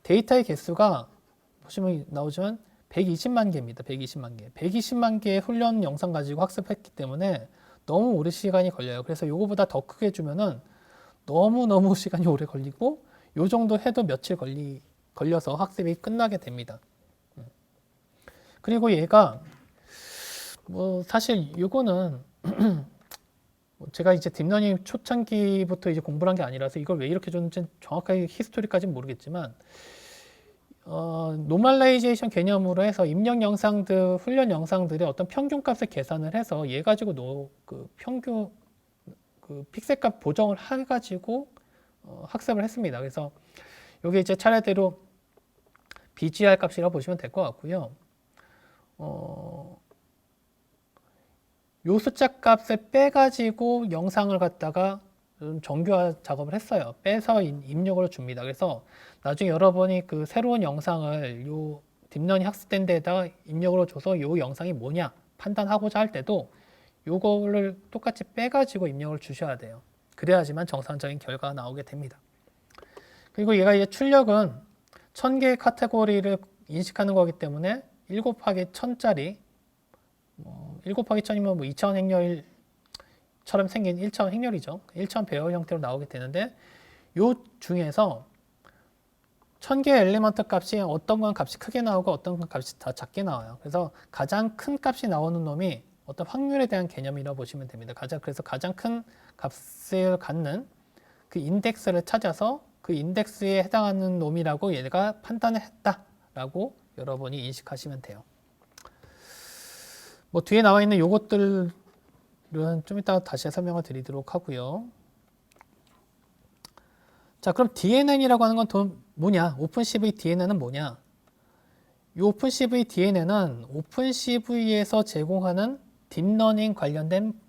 데이터의 개수가 보시면 나오지만 120만 개입니다. 120만 개. 120만 개의 훈련 영상 가지고 학습했기 때문에 너무 오래 시간이 걸려요. 그래서 요거보다 더 크게 주면은 너무너무 시간이 오래 걸리고 요 정도 해도 며칠 걸려서 학습이 끝나게 됩니다. 그리고 얘가 뭐 사실 요거는 제가 이제 딥러닝 초창기부터 이제 공부를 한 게 아니라서 이걸 왜 이렇게 줬는지 정확하게 히스토리까지는 모르겠지만 노멀라이제이션 개념으로 해서 입력 영상들, 훈련 영상들의 어떤 평균값을 계산을 해서 얘 가지고 그 평균 그 픽셀값 보정을 해가지고 학습을 했습니다. 그래서 여기 이제 차례대로 BGR 값이라고 보시면 될 것 같고요. 요 숫자 값을 빼가지고 영상을 갖다가 정교화 작업을 했어요. 빼서 입력으로 줍니다. 그래서 나중에 여러분이 그 새로운 영상을 요 딥러닝 학습된 데에다가 입력으로 줘서 요 영상이 뭐냐 판단하고자 할 때도 요거를 똑같이 빼가지고 입력을 주셔야 돼요. 그래야지만 정상적인 결과가 나오게 됩니다. 그리고 얘가 이제 출력은 1000개의 카테고리를 인식하는 거기 때문에 1 곱하기 1000짜리 1 곱하기 1000이면 뭐 2000 행렬처럼 생긴 1차원 행렬이죠. 1차원 배열 형태로 나오게 되는데 요 중에서 1000개의 엘리먼트 값이 어떤 건 값이 크게 나오고 어떤 건 값이 다 작게 나와요. 그래서 가장 큰 값이 나오는 놈이 어떤 확률에 대한 개념이라고 보시면 됩니다. 그래서 가장 큰 값을 갖는 그 인덱스를 찾아서 그 인덱스에 해당하는 놈이라고 얘가 판단을 했다라고 여러분이 인식하시면 돼요. 뭐 뒤에 나와 있는 요것들은 좀 이따 다시 설명을 드리도록 하고요. 자, 그럼 DNN이라고 하는 건 또 뭐냐? 오픈CV DNN은 뭐냐? 이 오픈CV DNN은 오픈CV에서 제공하는 딥러닝 관련된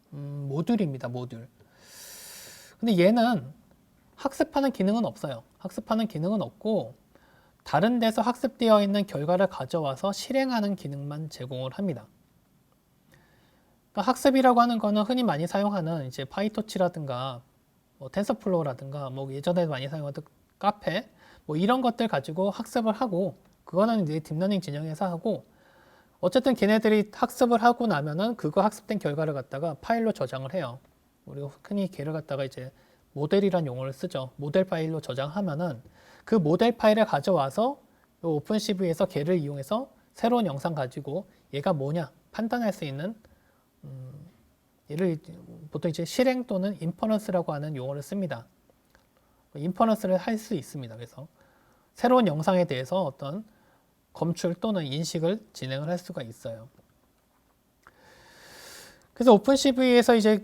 모듈입니다. 모듈. 근데 얘는 학습하는 기능은 없어요. 학습하는 기능은 없고 다른 데서 학습되어 있는 결과를 가져와서 실행하는 기능만 제공을 합니다. 그러니까 학습이라고 하는 거는 흔히 많이 사용하는 이제 파이토치라든가 뭐 텐서플로우라든가 뭐 예전에 많이 사용하던 카페 뭐 이런 것들 가지고 학습을 하고 그거는 이제 딥러닝 진영에서 하고 어쨌든 걔네들이 학습을 하고 나면은 그거 학습된 결과를 갖다가 파일로 저장을 해요. 우리가 흔히 걔를 갖다가 이제 모델이란 용어를 쓰죠. 모델 파일로 저장하면은 그 모델 파일을 가져와서 오픈CV에서 걔를 이용해서 새로운 영상 가지고 얘가 뭐냐 판단할 수 있는 얘를 보통 이제 실행 또는 인퍼런스라고 하는 용어를 씁니다. 인퍼런스를 할 수 있습니다. 그래서 새로운 영상에 대해서 어떤 검출 또는 인식을 진행을 할 수가 있어요. 그래서 오픈CV에서 이제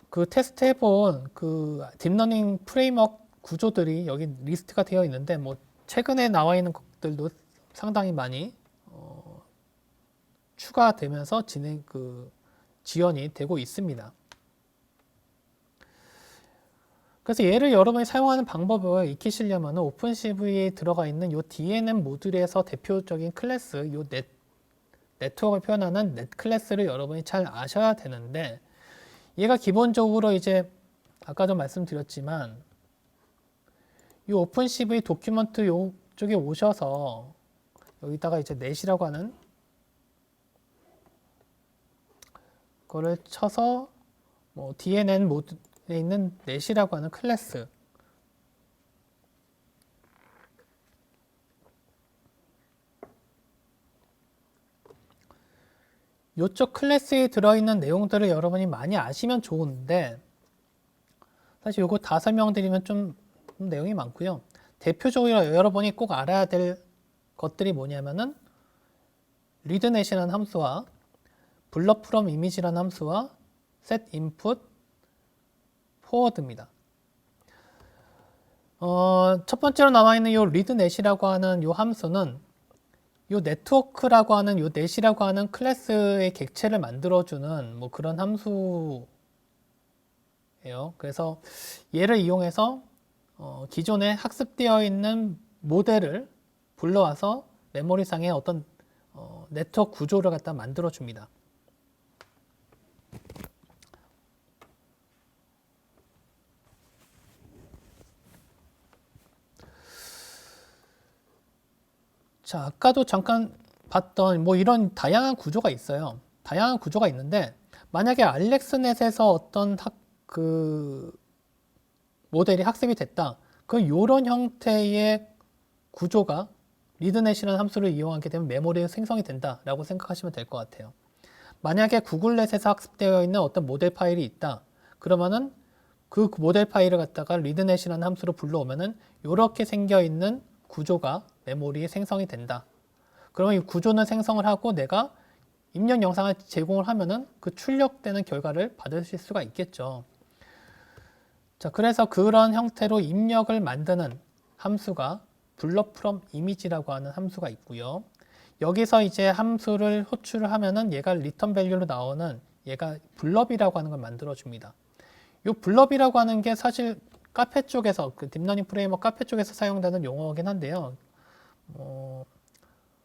그 테스트 해본 그 딥러닝 프레임워크 구조들이 여기 리스트가 되어 있는데 뭐 최근에 나와 있는 것들도 상당히 많이 추가되면서 지원이 되고 있습니다. 그래서 얘를 여러분이 사용하는 방법을 익히시려면 오픈CV에 들어가 있는 이 DNN 모듈에서 대표적인 클래스, 이 네트워크를 표현하는 넷 클래스를 여러분이 잘 아셔야 되는데 얘가 기본적으로 이제 아까도 말씀드렸지만 이 오픈CV 도큐먼트 이쪽에 오셔서 여기다가 이제 넷이라고 하는 거를 쳐서 뭐 DNN 모듈에 있는 넷이라고 하는 클래스 이쪽 클래스에 들어있는 내용들을 여러분이 많이 아시면 좋은데 사실 이거 다 설명드리면 좀 내용이 많고요. 대표적으로 여러분이 꼭 알아야 될 것들이 뭐냐면은 readNet이라는 함수와 blurFrom image라는 함수와 setInput forward입니다. 첫 번째로 나와 있는 이 readNet이라고 하는 이 함수는 이 네트워크라고 하는 이 넷이라고 하는 클래스의 객체를 만들어주는 뭐 그런 함수예요. 그래서 얘를 이용해서 기존에 학습되어 있는 모델을 불러와서 메모리상에 어떤 네트워크 구조를 갖다 만들어 줍니다. 자, 아까도 잠깐 봤던 뭐 이런 다양한 구조가 있어요. 다양한 구조가 있는데 만약에 알렉스넷에서 어떤 그 모델이 학습이 됐다. 그 요런 형태의 구조가 리드넷이라는 함수를 이용하게 되면 메모리에 생성이 된다라고 생각하시면 될 것 같아요. 만약에 구글넷에서 학습되어 있는 어떤 모델 파일이 있다. 그러면은 그 모델 파일을 갖다가 리드넷이라는 함수로 불러오면은 이렇게 생겨 있는 구조가 메모리에 생성이 된다. 그러면 이 구조는 생성을 하고 내가 입력 영상을 제공을 하면은 그 출력되는 결과를 받으실 수가 있겠죠. 자, 그래서 그런 형태로 입력을 만드는 함수가 블럭 프롬 이미지라고 하는 함수가 있고요. 여기서 이제 함수를 호출을 하면은 얘가 리턴 밸류로 나오는 얘가 블럭이라고 하는 걸 만들어 줍니다. 이 블럭이라고 하는 게 사실 카페 쪽에서 그 딥러닝 프레임워크 카페 쪽에서 사용되는 용어긴 한데요.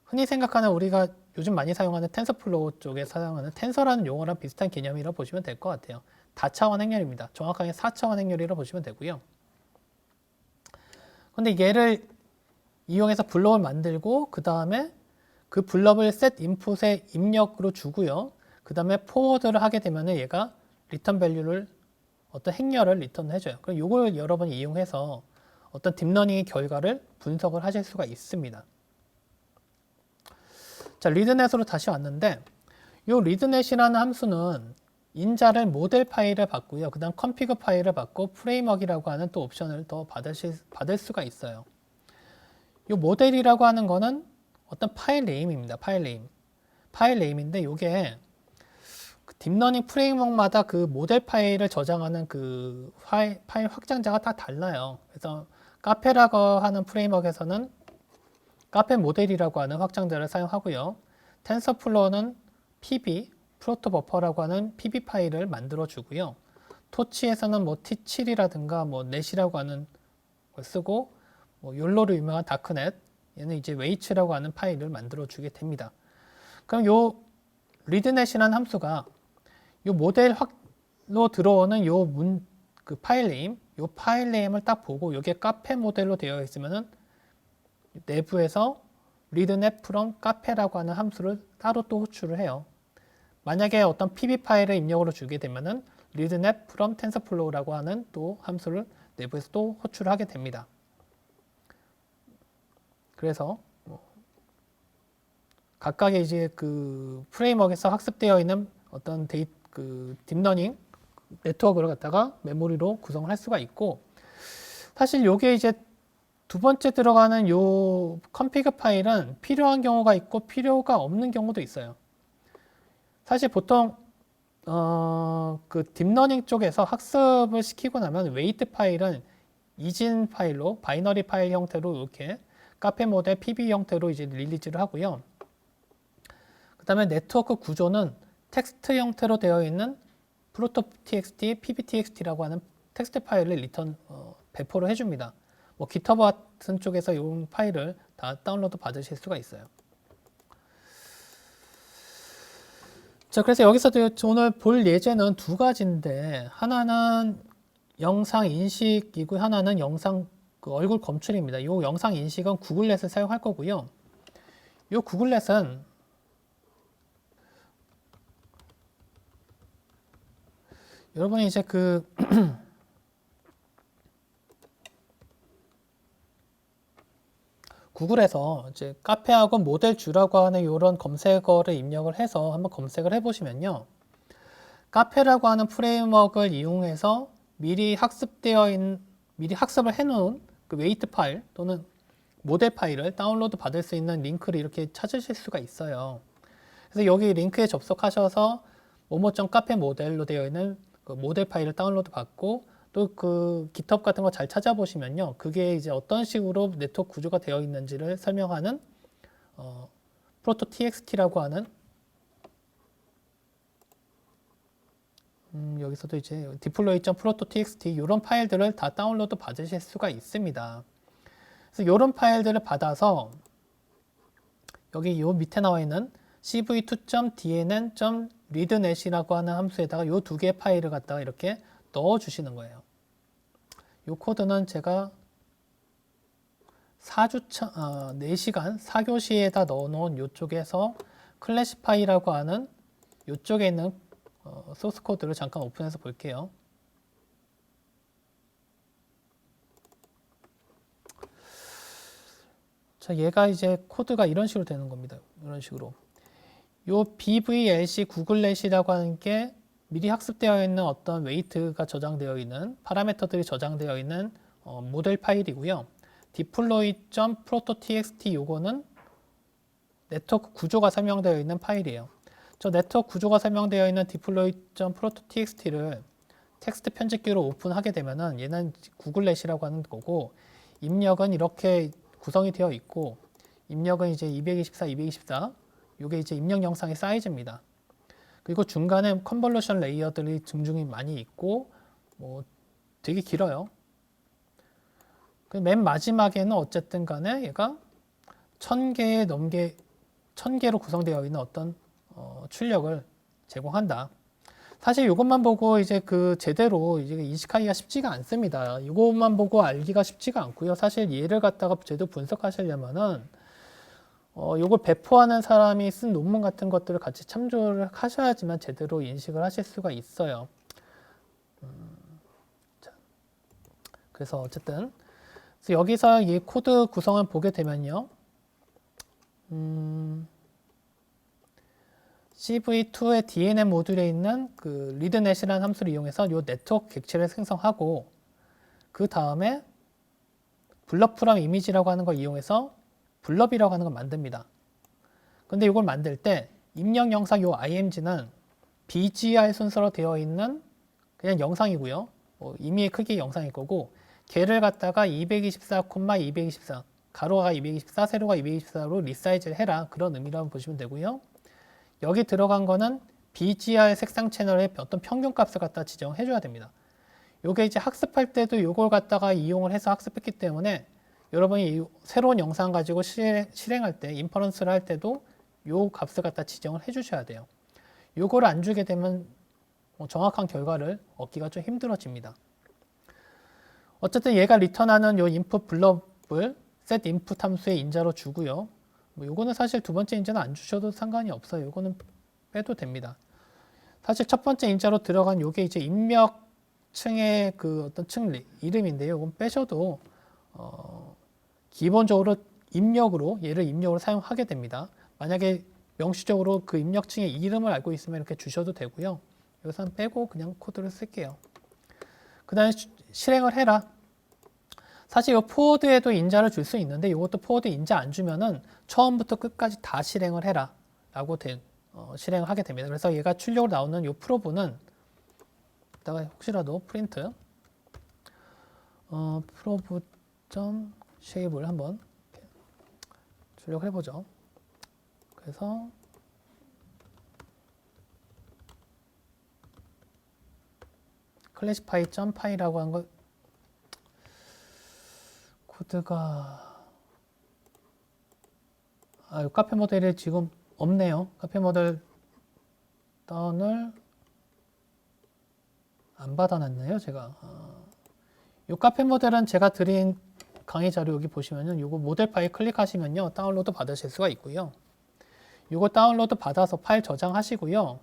흔히 생각하는 우리가 요즘 많이 사용하는 텐서플로우 쪽에 사용하는 텐서라는 용어랑 비슷한 개념이라고 보시면 될 것 같아요. 다차원 행렬입니다. 정확하게 4차원 행렬이라고 보시면 되고요. 근데 얘를 이용해서 블럭을 만들고 그 다음에 그 블럭을 set 인풋에 입력으로 주고요. 그 다음에 포워드를 하게 되면 얘가 리턴 밸류를 어떤 행렬을 리턴 해줘요. 그럼 이걸 여러분이 이용해서 어떤 딥러닝의 결과를 분석을 하실 수가 있습니다. 자, 리드넷으로 다시 왔는데 이 리드넷이라는 함수는 인자를 모델 파일을 받고요. 그 다음 컨피그 파일을 받고 프레임워크라고 하는 또 옵션을 더 받을 수가 있어요. 이 모델이라고 하는 거는 어떤 파일 네임입니다. 파일 네임. 파일 네임인데 이게 딥러닝 프레임워크마다 그 모델 파일을 저장하는 그 파일 확장자가 다 달라요. 그래서 카페라고 하는 프레임워크에서는 카페 모델이라고 하는 확장자를 사용하고요. 텐서플로우는 PB, 프로토 버퍼라고 하는 PB 파일을 만들어 주고요. 토치에서는 뭐 T7이라든가 뭐 넷이라고 하는 걸 쓰고 뭐 욜로로 유명한 다크넷 얘는 이제 웨이츠라고 하는 파일을 만들어 주게 됩니다. 그럼 요 리드넷이라는 함수가 요 모델로 들어오는 그 파일 네임, 요 파일 네임을 딱 보고 이게 카페 모델로 되어 있으면은 내부에서 readnet from 카페라고 하는 함수를 따로 또 호출을 해요. 만약에 어떤 PB 파일을 입력으로 주게 되면은 readnet from tensorflow라고 하는 또 함수를 내부에서 또 호출을 하게 됩니다. 그래서 각각의 이제 그 프레임워크에서 학습되어 있는 어떤 그 딥러닝 네트워크를 갖다가 메모리로 구성을 할 수가 있고, 사실 요게 이제 두 번째 들어가는 요 컨피그 파일은 필요한 경우가 있고 필요가 없는 경우도 있어요. 사실 보통 그 딥러닝 쪽에서 학습을 시키고 나면 웨이트 파일은 이진 파일로 바이너리 파일 형태로 이렇게 카페 모델 PB 형태로 이제 릴리즈를 하고요. 그 다음에 네트워크 구조는 텍스트 형태로 되어 있는 proto.txt, pb.txt라고 하는 텍스트 파일을 배포를 해줍니다. 뭐 GitHub 같은 쪽에서 이 파일을 다 다운로드 받으실 수가 있어요. 자, 그래서 여기서도 오늘 볼 예제는 두 가지인데 하나는 영상 인식이고 하나는 영상 그 얼굴 검출입니다. 이 영상 인식은 구글넷을 사용할 거고요. 이 구글넷은 여러분이 이제 그 구글에서 이제 카페하고 모델 주라고 하는 이런 검색어를 입력을 해서 한번 검색을 해보시면요. 카페라고 하는 프레임워크를 이용해서 미리 학습을 해놓은 그 웨이트 파일 또는 모델 파일을 다운로드 받을 수 있는 링크를 이렇게 찾으실 수가 있어요. 그래서 여기 링크에 접속하셔서 모모.카페 모델로 되어 있는 그 모델 파일을 다운로드 받고 또 그 GitHub 같은 거 잘 찾아보시면요. 그게 이제 어떤 식으로 네트워크 구조가 되어 있는지를 설명하는 proto.txt라고 하는 여기서도 이제 deploy.proto.txt 이런 파일들을 다 다운로드 받으실 수가 있습니다. 그래서 이런 파일들을 받아서 여기 요 밑에 나와 있는 cv2.dnn.readnet이라고 하는 함수에다가 이 두 개의 파일을 갖다가 이렇게 넣어 주시는 거예요. 이 코드는 제가 4시간 4교시에다 넣어놓은 이쪽에서 클래시파이라고 하는 이쪽에 있는 소스 코드를 잠깐 오픈해서 볼게요. 자, 얘가 이제 코드가 이런 식으로 되는 겁니다. 이런 식으로. 요 BVLC 구글렛이라고 하는 게 미리 학습되어 있는 어떤 웨이트가 저장되어 있는 파라미터들이 저장되어 있는 모델 파일이고요. deploy.prototxt 요거는 네트워크 구조가 설명되어 있는 파일이에요. 저 네트워크 구조가 설명되어 있는 deploy.prototxt를 텍스트 편집기로 오픈하게 되면은 얘는 구글렛이라고 하는 거고, 입력은 이렇게 구성이 되어 있고, 입력은 이제 224, 224, 요게 이제 입력 영상의 사이즈입니다. 그리고 중간에 컨볼루션 레이어들이 등중이 많이 있고, 뭐 되게 길어요. 맨 마지막에는 어쨌든 간에 얘가 1000개로 구성되어 있는 어떤 출력을 제공한다. 사실 이것만 보고 이제 제대로 이제 인식하기가 쉽지가 않습니다. 이것만 보고 알기가 쉽지가 않고요. 사실 얘를 갖다가 제대로 분석하시려면은 요걸 배포하는 사람이 쓴 논문 같은 것들을 같이 참조를 하셔야지만 제대로 인식을 하실 수가 있어요. 자, 그래서 어쨌든 여기서 이 코드 구성을 보게 되면요. CV2의 DNN 모듈에 있는 readNet이라는 함수를 이용해서 이 네트워크 객체를 생성하고, 그 다음에 블럽프롬 이미지라고 하는 걸 이용해서 블럽이라고 하는 걸 만듭니다. 근데 이걸 만들 때 입력 영상 요 img는 BGR 순서로 되어 있는 그냥 영상이고요. 임의의 크기의 영상일 거고, 걔를 갖다가 224,224 가로가 224, 세로가 224로 리사이즈를 해라, 그런 의미라고 보시면 되고요. 여기 들어간 거는 BGR 색상 채널의 어떤 평균값을 갖다 지정해 줘야 됩니다. 요게 이제 학습할 때도 요걸 갖다가 이용을 해서 학습했기 때문에 여러분이 새로운 영상 가지고 실행할 때, 인퍼런스를 할 때도 요 값을 갖다 지정을 해 주셔야 돼요. 요거를 안 주게 되면 정확한 결과를 얻기가 좀 힘들어집니다. 어쨌든 얘가 리턴하는 요 인풋 블럭을 set input 함수의 인자로 주고요. 요거는 사실 두 번째 인자는 안 주셔도 상관이 없어요. 요거는 빼도 됩니다. 사실 첫 번째 인자로 들어간 요게 이제 입력층의 어떤 층 이름인데요. 이건 빼셔도 기본적으로 얘를 입력으로 사용하게 됩니다. 만약에 명시적으로 그 입력층의 이름을 알고 있으면 이렇게 주셔도 되고요. 여기서는 빼고 그냥 코드를 쓸게요. 그 다음에 실행을 해라. 사실 이 포워드에도 인자를 줄 수 있는데, 이것도 포워드 인자 안 주면은 처음부터 끝까지 다 실행을 해라 라고 실행을 하게 됩니다. 그래서 얘가 출력으로 나오는 이 프로브는 이따가 혹시라도 프린트 프로브.shape를 한번 출력을 해보죠. 그래서 classify.py라고 한 거 코드가 이 카페 모델이 지금 없네요. 카페 모델 다운을 안 받아놨네요, 제가. 이 카페 모델은 제가 드린 강의 자료 여기 보시면은 요거 모델 파일 클릭하시면요, 다운로드 받으실 수가 있고요. 요거 다운로드 받아서 파일 저장하시고요.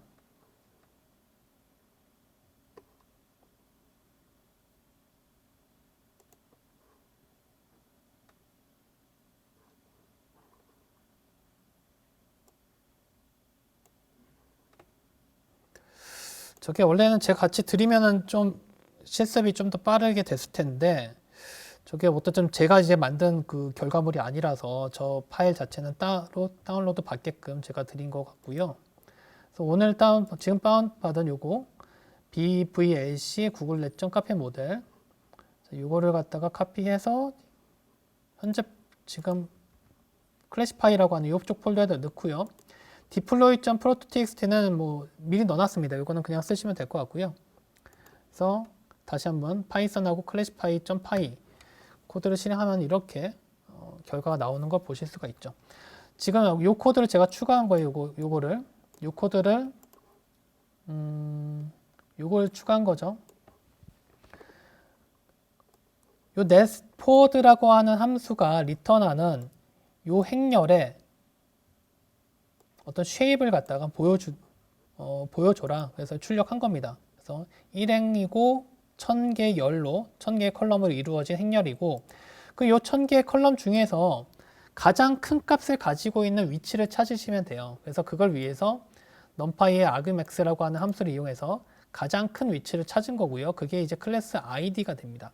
저게 원래는 제가 같이 드리면은 좀 실습이 좀 더 빠르게 됐을 텐데, 저게 어쨌든 제가 이제 만든 결과물이 아니라서 저 파일 자체는 따로 다운로드 받게끔 제가 드린 것 같고요. 그래서 오늘 지금 다운받은 요거 BVLC 구글 넷 카페 모델, 요거를 갖다가 카피해서 현재 지금 클래시파이라고 하는 이쪽 폴더에 넣고요. deploy.prototxt는 미리 넣어놨습니다. 이거는 그냥 쓰시면 될 것 같고요. 그래서 다시 한번 파이썬하고 classify.py 코드를 실행하면 이렇게 결과가 나오는 걸 보실 수가 있죠. 지금 이 코드를 제가 추가한 거예요. 이 코드를 요걸 추가한 거죠. 요 netForward라고 하는 함수가 리턴하는 요 행렬에 어떤 쉐입을 갖다가 보여줘라. 그래서 출력한 겁니다. 그래서 1행이고 1000개 열로 1000개의 컬럼으로 이루어진 행렬이고 그 요 1000개의 컬럼 중에서 가장 큰 값을 가지고 있는 위치를 찾으시면 돼요. 그래서 그걸 위해서 numpy의 argmax라고 하는 함수를 이용해서 가장 큰 위치를 찾은 거고요. 그게 이제 클래스 id가 됩니다.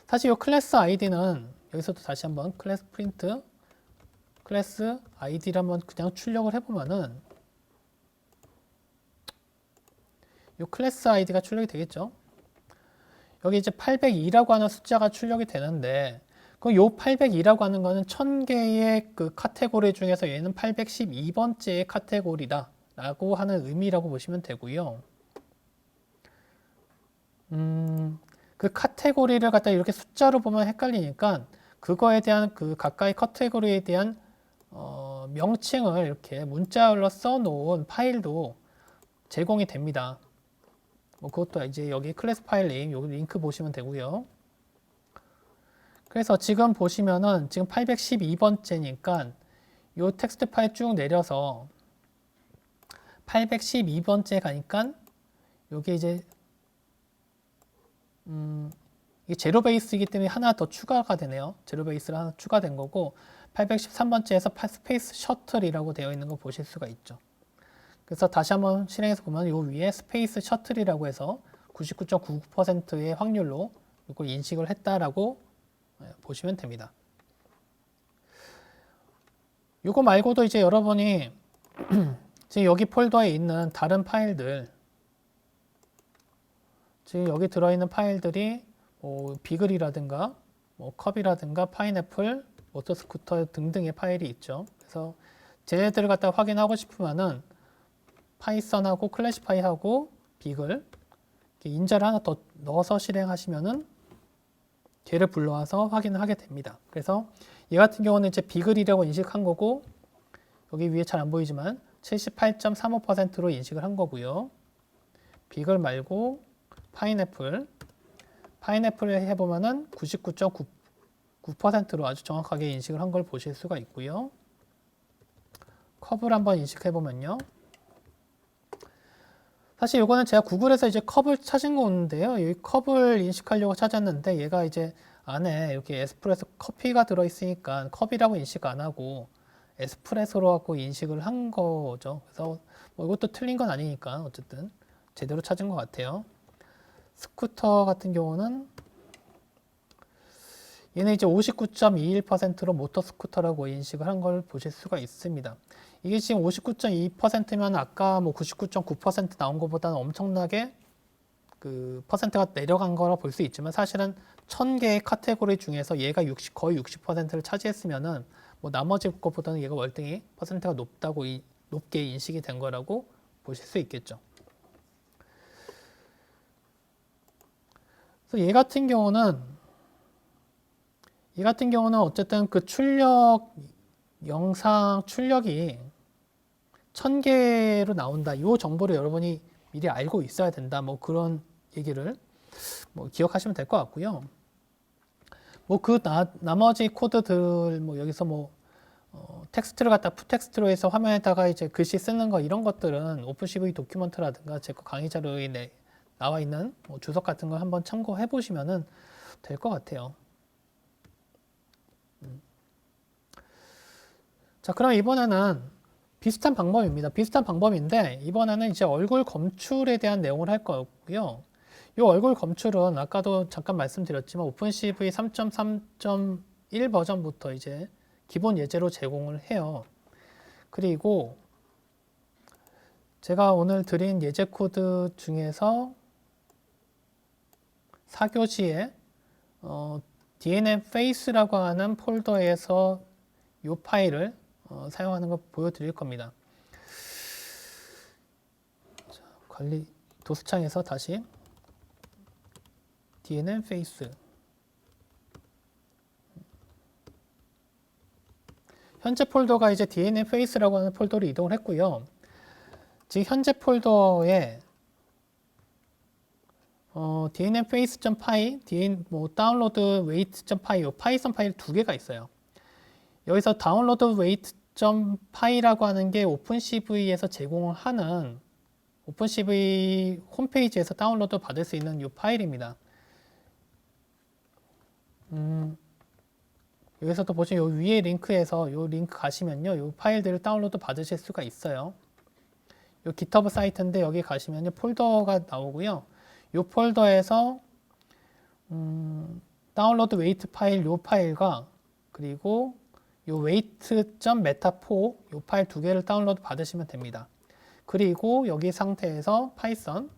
사실 이 클래스 id는 여기서도 다시 한번 클래스 프린트 클래스 id를 한번 그냥 출력을 해보면은 이 클래스 id가 출력이 되겠죠. 여기 이제 802라고 하는 숫자가 출력이 되는데 그 요 802라고 하는 거는 1000개의 그 카테고리 중에서 얘는 812번째의 카테고리다 라고 하는 의미라고 보시면 되고요. 그 카테고리를 갖다 이렇게 숫자로 보면 헷갈리니까 그거에 대한 그 가까이 카테고리에 대한 명칭을 이렇게 문자열로 써놓은 파일도 제공이 됩니다. 뭐 그것도 이제 여기 클래스 파일 네임 여기 링크 보시면 되고요. 그래서 지금 보시면은 지금 812번째니까 요 텍스트 파일 쭉 내려서 812번째 가니까 여기 이제 이게 제로 베이스이기 때문에 하나 더 추가가 되네요. 제로 베이스가 하나 추가된 거고 813번째에서 스페이스 셔틀이라고 되어 있는 거 보실 수가 있죠. 그래서 다시 한번 실행해서 보면 요 위에 스페이스 셔틀이라고 해서 99.99%의 확률로 이걸 인식을 했다라고 보시면 됩니다. 이거 말고도 이제 여러분이 지금 여기 폴더에 있는 다른 파일들 지금 여기 들어있는 파일들이 뭐 비글이라든가 뭐 컵이라든가 파인애플, 워터스쿠터 등등의 파일이 있죠. 그래서 쟤네들을 갖다 확인하고 싶으면은 파이썬하고 클래시파이하고 비글 인자를 하나 더 넣어서 실행하시면은 걔를 불러와서 확인을 하게 됩니다. 그래서 얘 같은 경우는 이제 비글이라고 인식한 거고 여기 위에 잘 안 보이지만 78.35%로 인식을 한 거고요. 비글 말고 파인애플을 해보면은 99.99%로 아주 정확하게 인식을 한 걸 보실 수가 있고요. 컵을 한번 인식해보면요. 사실 이거는 제가 구글에서 이제 컵을 찾은 건데요. 이 컵을 인식하려고 찾았는데 얘가 이제 안에 이렇게 에스프레소 커피가 들어있으니까 컵이라고 인식 안 하고 에스프레소로 갖고 인식을 한 거죠. 그래서 뭐 이것도 틀린 건 아니니까 어쨌든 제대로 찾은 것 같아요. 스쿠터 같은 경우는 얘는 이제 59.21%로 모터 스쿠터라고 인식을 한 걸 보실 수가 있습니다. 이게 지금 59.2%면 아까 뭐 99.9% 나온 것보다는 엄청나게 그 퍼센트가 내려간 거라 볼 수 있지만 사실은 1000개의 카테고리 중에서 얘가 거의 60%를 차지했으면은 뭐 나머지 것보다는 얘가 월등히 퍼센트가 높게 인식이 된 거라고 보실 수 있겠죠. 그래서 얘 같은 경우는 어쨌든 그 영상 출력이 1000개로 나온다. 이 정보를 여러분이 미리 알고 있어야 된다. 뭐 그런 얘기를 뭐 기억하시면 될 것 같고요. 뭐 그 나머지 코드들 뭐 여기서 뭐 텍스트를 갖다 푸텍스트로 해서 화면에다가 이제 글씨 쓰는 거 이런 것들은 오픈CV 도큐먼트라든가 제 거 강의 자료에 나와 있는 뭐 주석 같은 거 한번 참고해 보시면은 될 것 같아요. 자, 그럼 이번에는 비슷한 방법입니다. 비슷한 방법인데 이번에는 이제 얼굴 검출에 대한 내용을 할 거고요. 이 얼굴 검출은 아까도 잠깐 말씀드렸지만 오픈CV 3.3.1 버전부터 이제 기본 예제로 제공을 해요. 그리고 제가 오늘 드린 예제 코드 중에서 4교시에 DNM Face라고 하는 폴더에서 이 파일을 사용하는 걸 보여드릴 겁니다. 자, 관리 도스창에서 다시 DNM Face 현재 폴더가 이제 DNM Face라고 하는 폴더로 이동을 했고요. 지금 현재 폴더에 dnmface.py, download-weight.py 요 파이썬 파일 두 개가 있어요. 여기서 download-weight.py라고 하는 게 오픈CV에서 제공을 하는 오픈CV 홈페이지에서 다운로드 받을 수 있는 이 파일입니다. 여기서도 보시면 요 위에 링크에서 요 링크 가시면요, 요 파일들을 다운로드 받으실 수가 있어요. 요 GitHub 사이트인데 여기 가시면요 폴더가 나오고요. 요 폴더에서 다운로드 웨이트 파일 요 파일과 그리고 요 weight.meta4 요 파일 두 개를 다운로드 받으시면 됩니다. 그리고 여기 상태에서 파이썬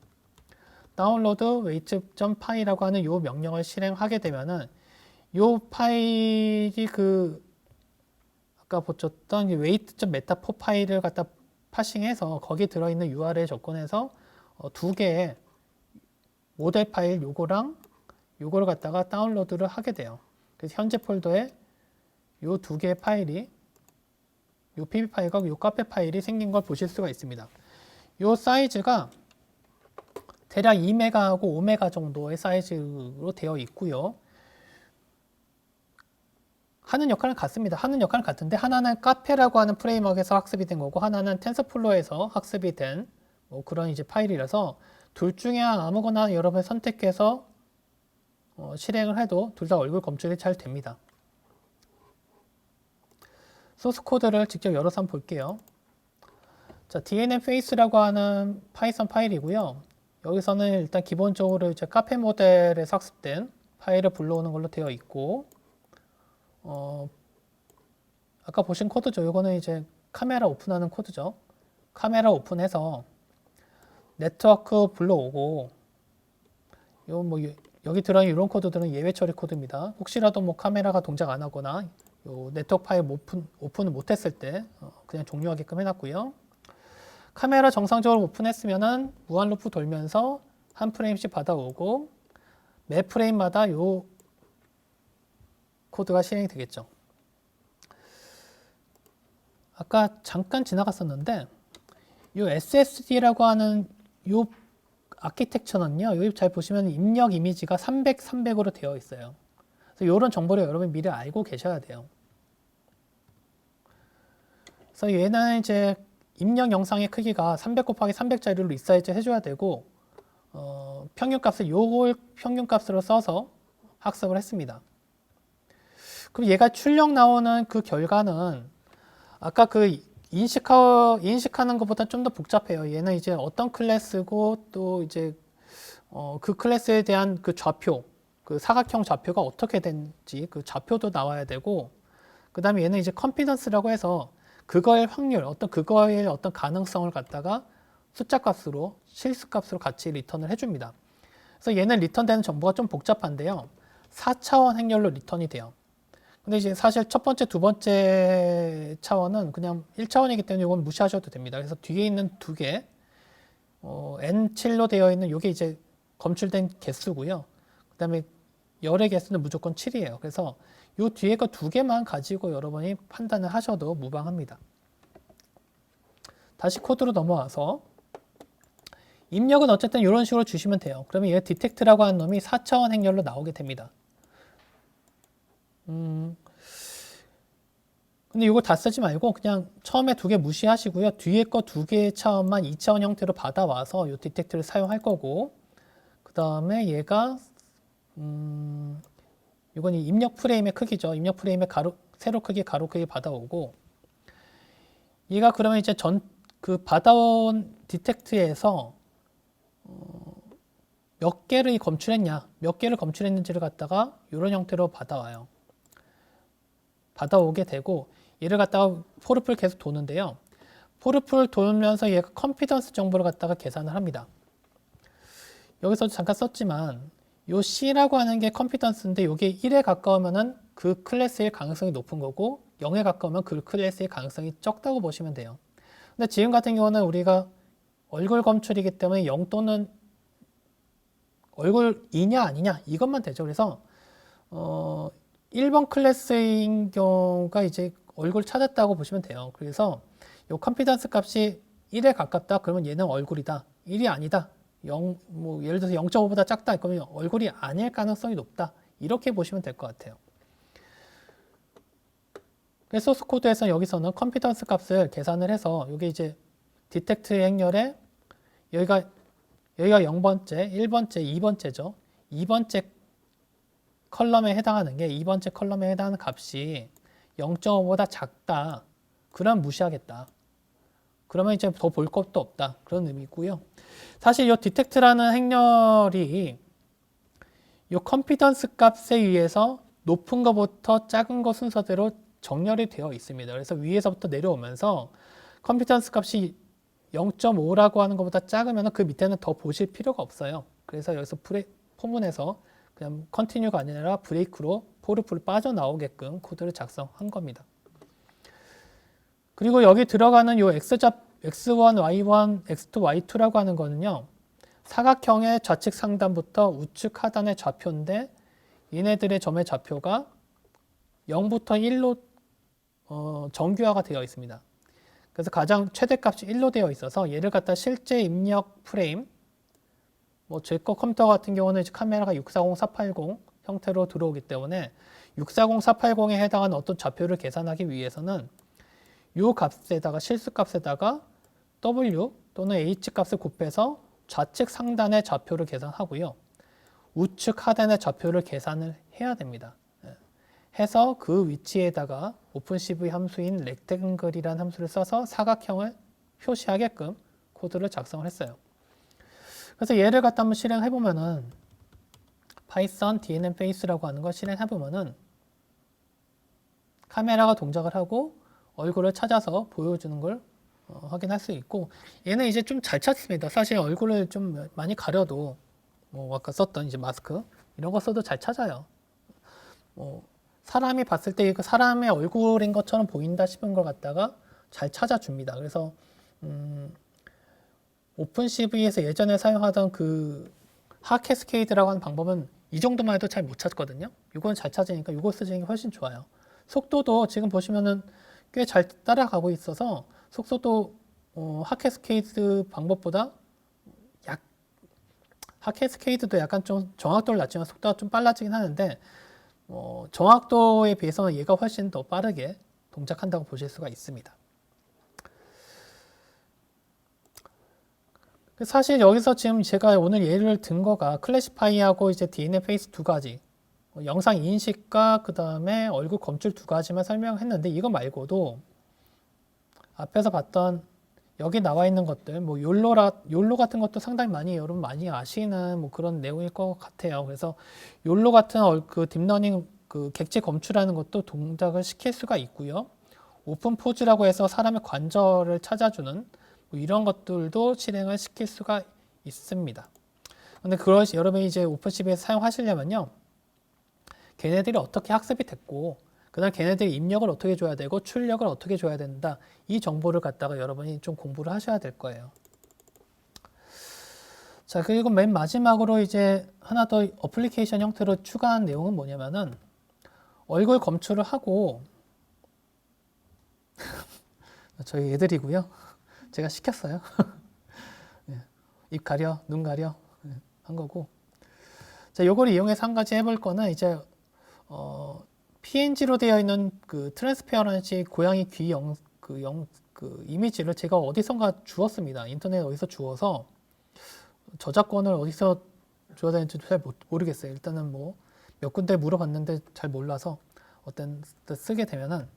다운로드 weight.py라고 하는 요 명령을 실행하게 되면은 요 파일이 아까 보셨던 weight.meta4 파일을 갖다 파싱해서 거기에 들어있는 URL 조건에서 두 개의 모델 파일 요거랑 요거를 갖다가 다운로드를 하게 돼요. 그래서 현재 폴더에 요 두 개의 파일이 요 pb 파일과 요 카페 파일이 생긴 걸 보실 수가 있습니다. 요 사이즈가 대략 2메가하고 5메가 정도의 사이즈로 되어 있고요. 하는 역할은 같습니다. 하는 역할은 같은데 하나는 카페라고 하는 프레임워크에서 학습이 된 거고 하나는 텐서플로어에서 학습이 된 그런 이제 파일이라서 둘 중에 아무거나 여러분이 선택해서 실행을 해도 둘 다 얼굴 검출이 잘 됩니다. 소스 코드를 직접 열어서 한번 볼게요. 자, dnmface라고 하는 파이썬 파일이고요. 여기서는 일단 기본적으로 이제 카페 모델에서 학습된 파일을 불러오는 걸로 되어 있고, 아까 보신 코드죠. 이거는 이제 카메라 오픈하는 코드죠. 카메라 오픈해서 네트워크 불러오고, 여기 들어있는 이런 코드들은 예외 처리 코드입니다. 혹시라도 카메라가 동작 안 하거나 요 네트워크 파일 오픈을 못했을 때 그냥 종료하게끔 해놨고요. 카메라 정상적으로 오픈했으면은 무한 루프 돌면서 한 프레임씩 받아오고 매 프레임마다 요 코드가 실행이 되겠죠. 아까 잠깐 지나갔었는데 요 SSD라고 하는 요 아키텍처는요. 여기 잘 보시면 입력 이미지가 300, 300으로 되어 있어요. 그래서 이런 정보를 여러분이 미리 알고 계셔야 돼요. 그래서 얘는 이제 입력 영상의 크기가 300 곱하기 300짜리로 리사이즈 해줘야 되고 평균값을 요걸 평균값으로 써서 학습을 했습니다. 그럼 얘가 출력 나오는 그 결과는 아까 인식하는 것보다 좀 더 복잡해요. 얘는 이제 어떤 클래스고 또 이제 그 클래스에 대한 그 좌표, 그 사각형 좌표가 어떻게 된지 그 좌표도 나와야 되고 그 다음에 얘는 이제 컨피던스라고 해서 그거의 확률, 그거의 어떤 가능성을 갖다가 숫자 값으로 실수 값으로 같이 리턴을 해줍니다. 그래서 얘는 리턴되는 정보가 좀 복잡한데요. 4차원 행렬로 리턴이 돼요. 근데 이제 사실 첫 번째, 두 번째 차원은 그냥 1차원이기 때문에 이건 무시하셔도 됩니다. 그래서 뒤에 있는 두 개, N7로 되어 있는 이게 이제 검출된 개수고요. 그 다음에 열의 개수는 무조건 7이에요. 그래서 이 뒤에 거 두 개만 가지고 여러분이 판단을 하셔도 무방합니다. 다시 코드로 넘어와서 입력은 어쨌든 이런 식으로 주시면 돼요. 그러면 얘 디텍트라고 하는 놈이 4차원 행렬로 나오게 됩니다. 근데 이거 다 쓰지 말고 그냥 처음에 두 개 무시하시고요. 뒤에 거 두 개의 차원만 2차원 형태로 받아와서 이 디텍트를 사용할 거고 그 다음에 얘가 이건 입력 프레임의 크기죠. 입력 프레임의 세로 크기, 가로 크기 받아오고 얘가 그러면 이제 받아온 디텍트에서 몇 개를 검출했냐, 몇 개를 검출했는지를 갖다가 이런 형태로 받아와요. 받아오게 되고 얘를 갖다가 포르풀 계속 도는데요. 포르풀 돌면서 얘가 컨피던스 정보를 갖다가 계산을 합니다. 여기서도 잠깐 썼지만 요 C라고 하는 게 컨피던스인데 이게 1에 가까우면은 그 클래스의 가능성이 높은 거고 0에 가까우면 그 클래스의 가능성이 적다고 보시면 돼요. 근데 지금 같은 경우는 우리가 얼굴 검출이기 때문에 0 또는 얼굴이냐 아니냐 이것만 되죠. 그래서 1번 클래스인 경우가 이제 얼굴 찾았다고 보시면 돼요. 그래서 이 컨피던스 값이 1에 가깝다 그러면 얘는 얼굴이다. 1이 아니다. 뭐 예를 들어서 0.5보다 작다. 그러면 얼굴이 아닐 가능성이 높다. 이렇게 보시면 될 것 같아요. 그래서 소스 코드에서 여기서는 컨피던스 값을 계산을 해서 이게 이제 디텍트 행렬에 여기가 0번째, 1번째, 2번째죠. 2번째 컬럼에 해당하는 게 2번째 컬럼에 해당하는 값이 0.5보다 작다. 그럼 무시하겠다. 그러면 이제 더 볼 것도 없다. 그런 의미고요. 사실 이 디텍트라는 행렬이 이 컨피던스 값에 의해서 높은 것부터 작은 것 순서대로 정렬이 되어 있습니다. 그래서 위에서부터 내려오면서 컨피던스 값이 0.5라고 하는 것보다 작으면 그 밑에는 더 보실 필요가 없어요. 그래서 여기서 포문에서 그냥 컨티뉴가 아니라 브레이크로 포르프를 빠져나오게끔 코드를 작성한 겁니다. 그리고 여기 들어가는 요 x1, y1, x2, y2라고 하는 거는요. 사각형의 좌측 상단부터 우측 하단의 좌표인데 얘네들의 점의 좌표가 0부터 1로 정규화가 되어 있습니다. 그래서 가장 최대값이 1로 되어 있어서 얘를 갖다 실제 입력 프레임, 뭐 제 거 컴퓨터 같은 경우는 카메라가 640, 480 형태로 들어오기 때문에 640, 480에 해당하는 어떤 좌표를 계산하기 위해서는 이 값에다가 실수값에다가 W 또는 H 값을 곱해서 좌측 상단의 좌표를 계산하고요. 우측 하단의 좌표를 계산을 해야 됩니다. 해서 그 위치에다가 오픈CV 함수인 렉탱글이라는 함수를 써서 사각형을 표시하게끔 코드를 작성을 했어요. 그래서 얘를 갖다 한번 실행해 보면은 파이썬 DNN face라고 하는 걸 실행해 보면은 카메라가 동작을 하고 얼굴을 찾아서 보여주는 걸 확인할 수 있고, 얘는 이제 좀 잘 찾습니다. 사실 얼굴을 좀 많이 가려도 뭐 아까 썼던 이제 마스크 이런 거 써도 잘 찾아요. 뭐 사람이 봤을 때 이거 사람의 얼굴인 것처럼 보인다 싶은 걸 갖다가 잘 찾아줍니다. 그래서 오픈CV에서 예전에 사용하던 그 하캐스케이드라고 하는 방법은 이 정도만 해도 잘 못 찾거든요. 이건 잘 찾으니까 이거 쓰시는 게 훨씬 좋아요. 속도도 지금 보시면은 꽤 잘 따라가고 있어서 속도도 하캐스케이드 방법보다 하캐스케이드도 약간 좀 정확도를 낮추면 속도가 좀 빨라지긴 하는데 정확도에 비해서는 얘가 훨씬 더 빠르게 동작한다고 보실 수가 있습니다. 사실 여기서 지금 제가 오늘 예를 든 거가 클래시파이하고 이제 DNA 페이스 두 가지, 영상 인식과 그 다음에 얼굴 검출 두 가지만 설명했는데 이거 말고도 앞에서 봤던 여기 나와 있는 것들, 뭐 욜로 같은 것도 상당히 많이 여러분 많이 아시는 뭐 그런 내용일 것 같아요. 그래서 욜로 같은 그 딥러닝 그 객체 검출하는 것도 동작을 시킬 수가 있고요. 오픈 포즈라고 해서 사람의 관절을 찾아주는 뭐 이런 것들도 실행을 시킬 수가 있습니다. 근데 그것이 여러분이 이제 오픈CV에서 사용하시려면요, 걔네들이 어떻게 학습이 됐고, 그 다음 걔네들이 입력을 어떻게 줘야 되고 출력을 어떻게 줘야 된다, 이 정보를 갖다가 여러분이 좀 공부를 하셔야 될 거예요. 자, 그리고 맨 마지막으로 이제 하나 더 어플리케이션 형태로 추가한 내용은 뭐냐면은 얼굴 검출을 하고 저희 애들이고요. 제가 시켰어요. 입 가려, 눈 가려 한 거고. 자, 요걸 이용해서 한 가지 해볼 거는 이제 PNG로 되어 있는 그 트랜스페어런시 고양이 귀 그 이미지를 제가 어디선가 주웠습니다. 인터넷 어디서 주워서 저작권을 어디서 줘야 되는지 잘 모르겠어요. 일단은 뭐 몇 군데 물어봤는데 잘 몰라서 어떤 쓰게 되면은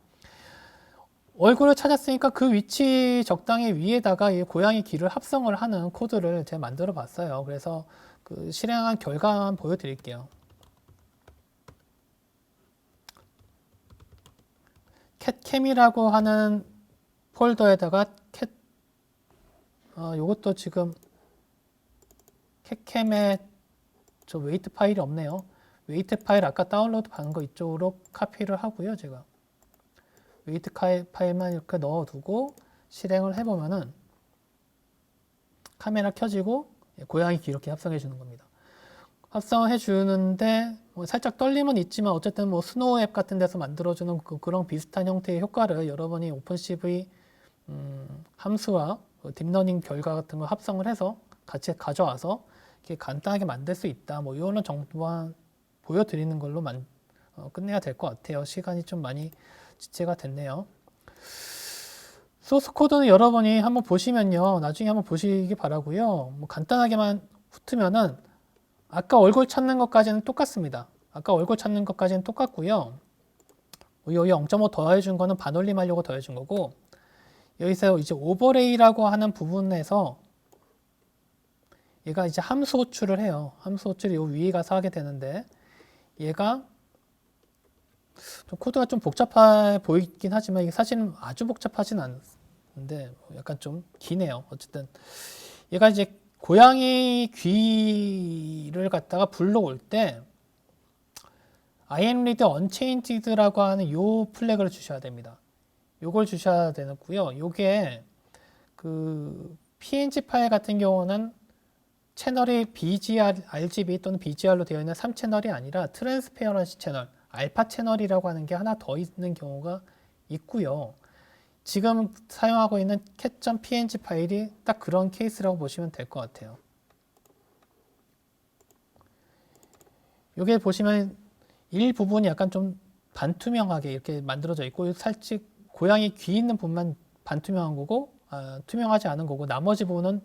얼굴을 찾았으니까 그 위치 적당히 위에다가 이 고양이 귀를 합성을 하는 코드를 제가 만들어 봤어요. 그래서 그 실행한 결과만 보여드릴게요. 캣캠이라고 하는 폴더에다가 요것도 지금 캣캠에 저 웨이트 파일이 없네요. 웨이트 파일 아까 다운로드 받은 거 이쪽으로 카피를 하고요. 제가 웨이트 파일만 이렇게 넣어두고 실행을 해보면은 카메라 켜지고 고양이 귀 이렇게 합성해 주는 겁니다. 합성해 주는데 뭐 살짝 떨림은 있지만 어쨌든 뭐 스노우 앱 같은 데서 만들어주는 그런 비슷한 형태의 효과를 여러분이 오픈CV 함수와 딥러닝 결과 같은 걸 합성을 해서 같이 가져와서 이렇게 간단하게 만들 수 있다. 뭐 이런 정도만 보여드리는 걸로 끝내야 될 것 같아요. 시간이 좀 많이 지체가 됐네요. 소스 코드는 여러분이 한번 보시면요. 나중에 한번 보시기 바라고요. 뭐 간단하게만 훑으면은 아까 얼굴 찾는 것까지는 똑같습니다. 아까 얼굴 찾는 것까지는 똑같고요. 여기 0.5 더해준 거는 반올림하려고 더해준 거고, 여기서 이제 오버레이라고 하는 부분에서 얘가 이제 함수 호출을 해요. 함수 호출이 요 위에 가서 하게 되는데, 얘가 좀 코드가 좀 복잡해 보이긴 하지만 이게 사실은 아주 복잡하진 않은데 약간 좀 기네요. 어쨌든 얘가 이제 고양이 귀를 갖다가 불러올 때 imread unchained라고 하는 요 플래그를 주셔야 됩니다. 요걸 주셔야 되고요. 요게 그 png 파일 같은 경우는 채널이 BGR, RGB 또는 BGR로 되어 있는 3채널이 아니라 트랜스페어런시 채널, 알파 채널이라고 하는 게 하나 더 있는 경우가 있고요. 지금 사용하고 있는 cat.png 파일이 딱 그런 케이스라고 보시면 될 것 같아요. 여기 보시면 일부분이 약간 좀 반투명하게 이렇게 만들어져 있고 살짝 고양이 귀 있는 부분만 반투명한 거고 투명하지 않은 거고 나머지 부분은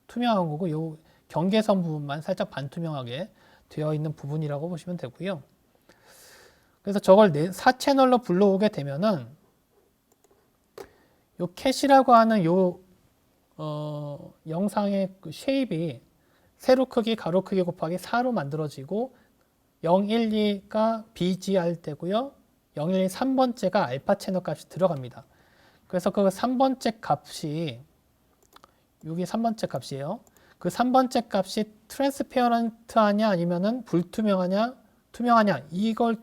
투명한 거고 요 경계선 부분만 살짝 반투명하게 되어 있는 부분이라고 보시면 되고요. 그래서 저걸 4채널로 불러오게 되면은 요 캣이라고 하는 요 영상의 그 쉐입이 세로 크기, 가로 크기 곱하기 4로 만들어지고 012가 BGR 되고요. 012 3번째가 알파 채널 값이 들어갑니다. 그래서 그 3번째 값이 여기 3번째 값이에요. 그 3번째 값이 트랜스페어런트하냐 아니면은 불투명하냐 투명하냐 이걸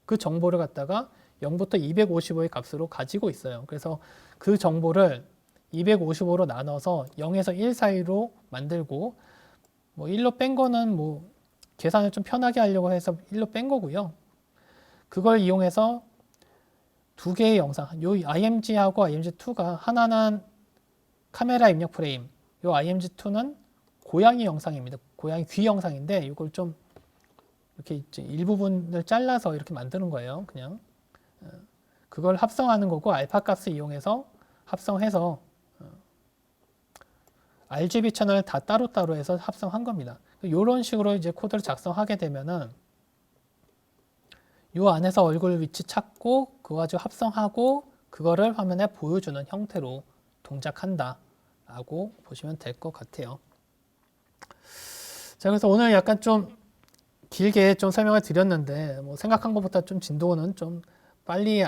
그 정보를 갖다가 0부터 255의 값으로 가지고 있어요. 그래서 그 정보를 255로 나눠서 0에서 1 사이로 만들고 뭐 1로 뺀 거는 뭐 계산을 좀 편하게 하려고 해서 1로 뺀 거고요. 그걸 이용해서 두 개의 영상, 요 IMG하고 IMG2가 하나는 카메라 입력 프레임, 요 IMG2는 고양이 영상입니다. 고양이 귀 영상인데 이걸 좀 이렇게 일부분을 잘라서 이렇게 만드는 거예요. 그냥 그걸 합성하는 거고 알파 값을 이용해서 합성해서 RGB 채널을 다 따로따로 해서 합성한 겁니다. 이런 식으로 이제 코드를 작성하게 되면은 이 안에서 얼굴 위치 찾고 그거 가지고 합성하고 그거를 화면에 보여주는 형태로 동작한다 라고 보시면 될 것 같아요. 자, 그래서 오늘 약간 좀 길게 좀 설명을 드렸는데 뭐 생각한 것보다 좀 진도는 좀 빨리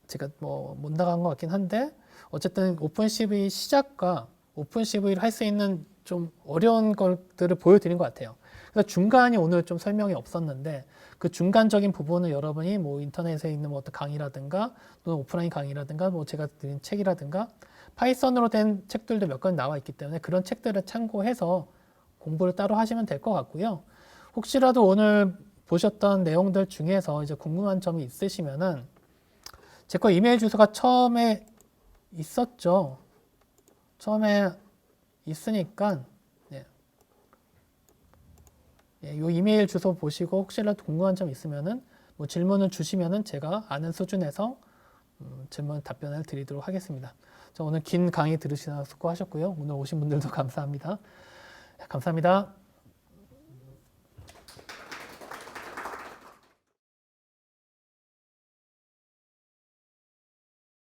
제가 뭐 못 나간 것 같긴 한데 어쨌든 오픈CV 시작과 오픈CV를 할 수 있는 좀 어려운 것들을 보여드린 것 같아요. 그래서 중간이 오늘 좀 설명이 없었는데 그 중간적인 부분을 여러분이 뭐 인터넷에 있는 뭐 어떤 강의라든가 또는 오프라인 강의라든가 뭐 제가 드린 책이라든가 파이썬으로 된 책들도 몇 권 나와 있기 때문에 그런 책들을 참고해서 공부를 따로 하시면 될 것 같고요. 혹시라도 오늘 보셨던 내용들 중에서 이제 궁금한 점이 있으시면은 제 거 이메일 주소가 처음에 있었죠. 처음에 있으니까 이 이메일 주소 보시고 혹시라도 궁금한 점 있으면은 뭐 질문을 주시면은 제가 아는 수준에서 질문 답변을 드리도록 하겠습니다. 자, 오늘 긴 강의 들으시느라 수고하셨고요. 오늘 오신 분들도 감사합니다. 감사합니다.